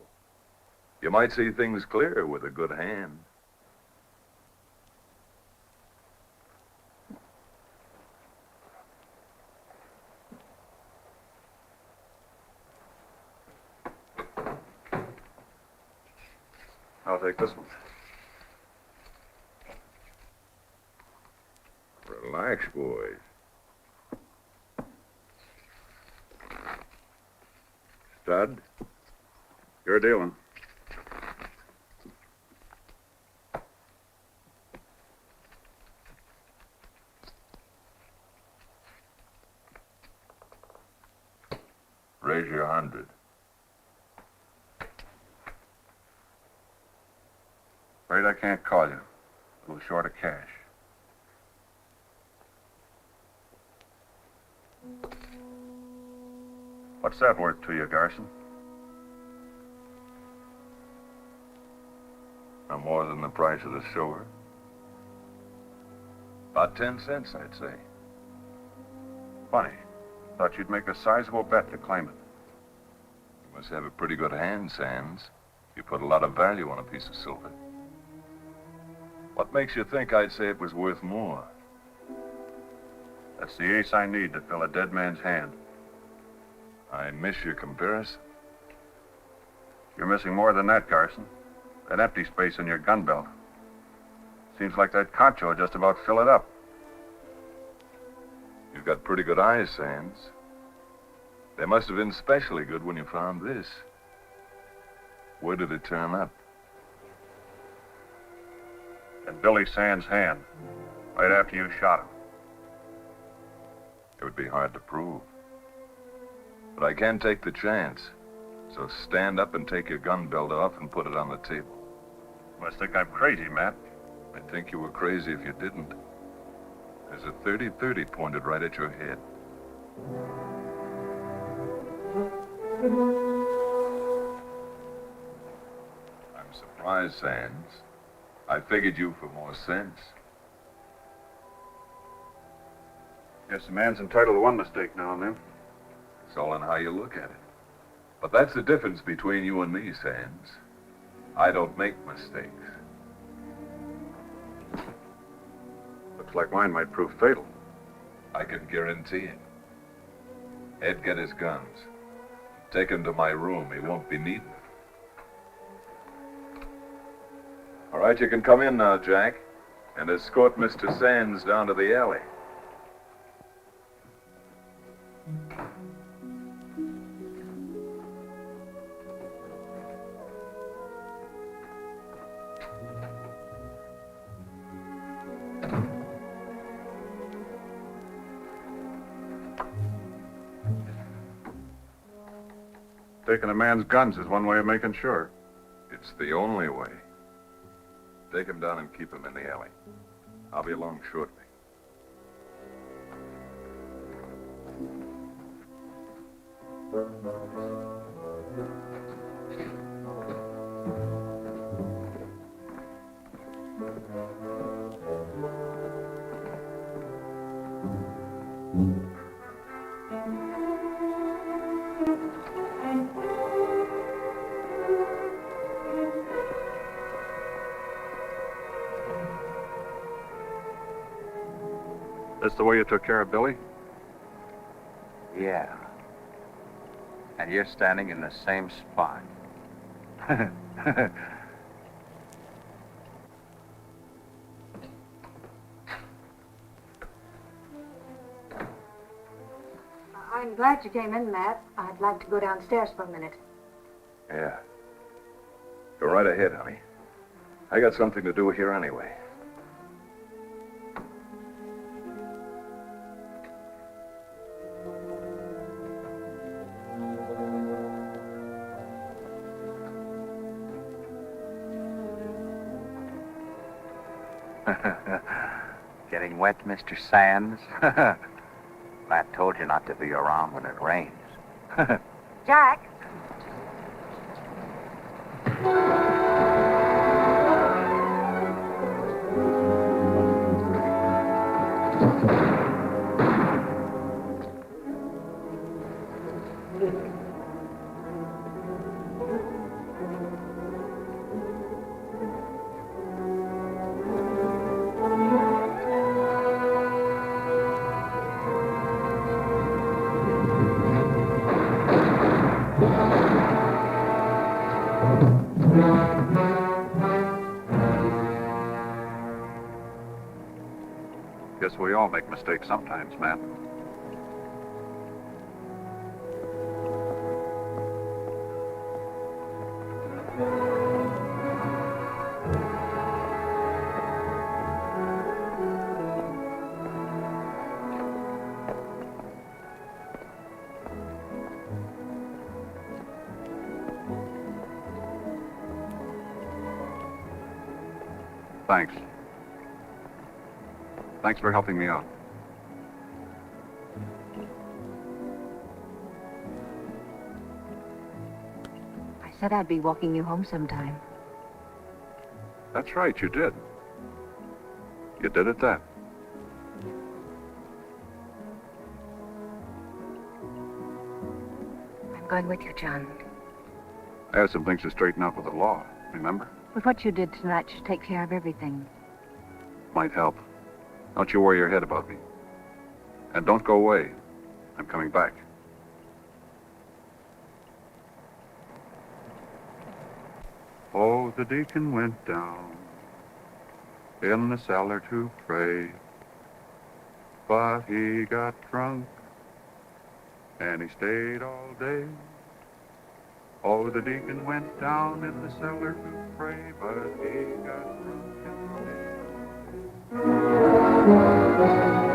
You might see things clear with a good hand. I'll take this one. Relax, boys. Stud, you're dealing. Raise your 100. Afraid I can't call you. A little short of cash. What's that worth to you, Garson? No more than the price of the silver. About 10 cents, I'd say. Funny. Thought you'd make a sizable bet to claim it. You must have a pretty good hand, Sands. You put a lot of value on a piece of silver. What makes you think I'd say it was worth more? That's the ace I need to fill a dead man's hand. I miss your comparison. You're missing more than that, Garson. That empty space in your gun belt. Seems like that concho would just about fill it up. You've got pretty good eyes, Sands. They must have been especially good when you found this. Where did it turn up? In Billy Sands' hand, right after you shot him. It would be hard to prove. But I can take the chance. So stand up and take your gun belt off and put it on the table. You must think I'm crazy, Matt. I'd think you were crazy if you didn't. There's a 30-30 pointed right at your head. I'm surprised, Sands. I figured you for more sense. Guess a man's entitled to one mistake now and then. It's all in how you look at it. But that's the difference between you and me, Sands. I don't make mistakes. Looks like mine might prove fatal. I can guarantee it. Ed, get his guns. Take him to my room. He won't be needing them. All right, you can come in now, Jack, and escort Mr. Sands down to the alley. Taking a man's guns is one way of making sure. It's the only way. Take him down and keep him in the alley. I'll be along shortly. That's the way you took care of Billy? Yeah. And you're standing in the same spot. I'm glad you came in, Matt. I'd like to go downstairs for a minute. Yeah. Go right ahead, honey. I got something to do here anyway. Getting wet, Mr. Sands? Matt told you not to be around when it rains. Jack? we all make mistakes sometimes, man. Thanks. Thanks for helping me out. I said I'd be walking you home sometime. That's right, you did. You did at that. I'm going with you, John. I have some things to straighten out with the law, remember? But what you did tonight should take care of everything. Might help. Don't you worry your head about me. And don't go away. I'm coming back. Oh, the deacon went down in the cellar to pray, but he got drunk and he stayed all day. Oh, the deacon went down in the cellar to pray, but he got drunk and stayed all day.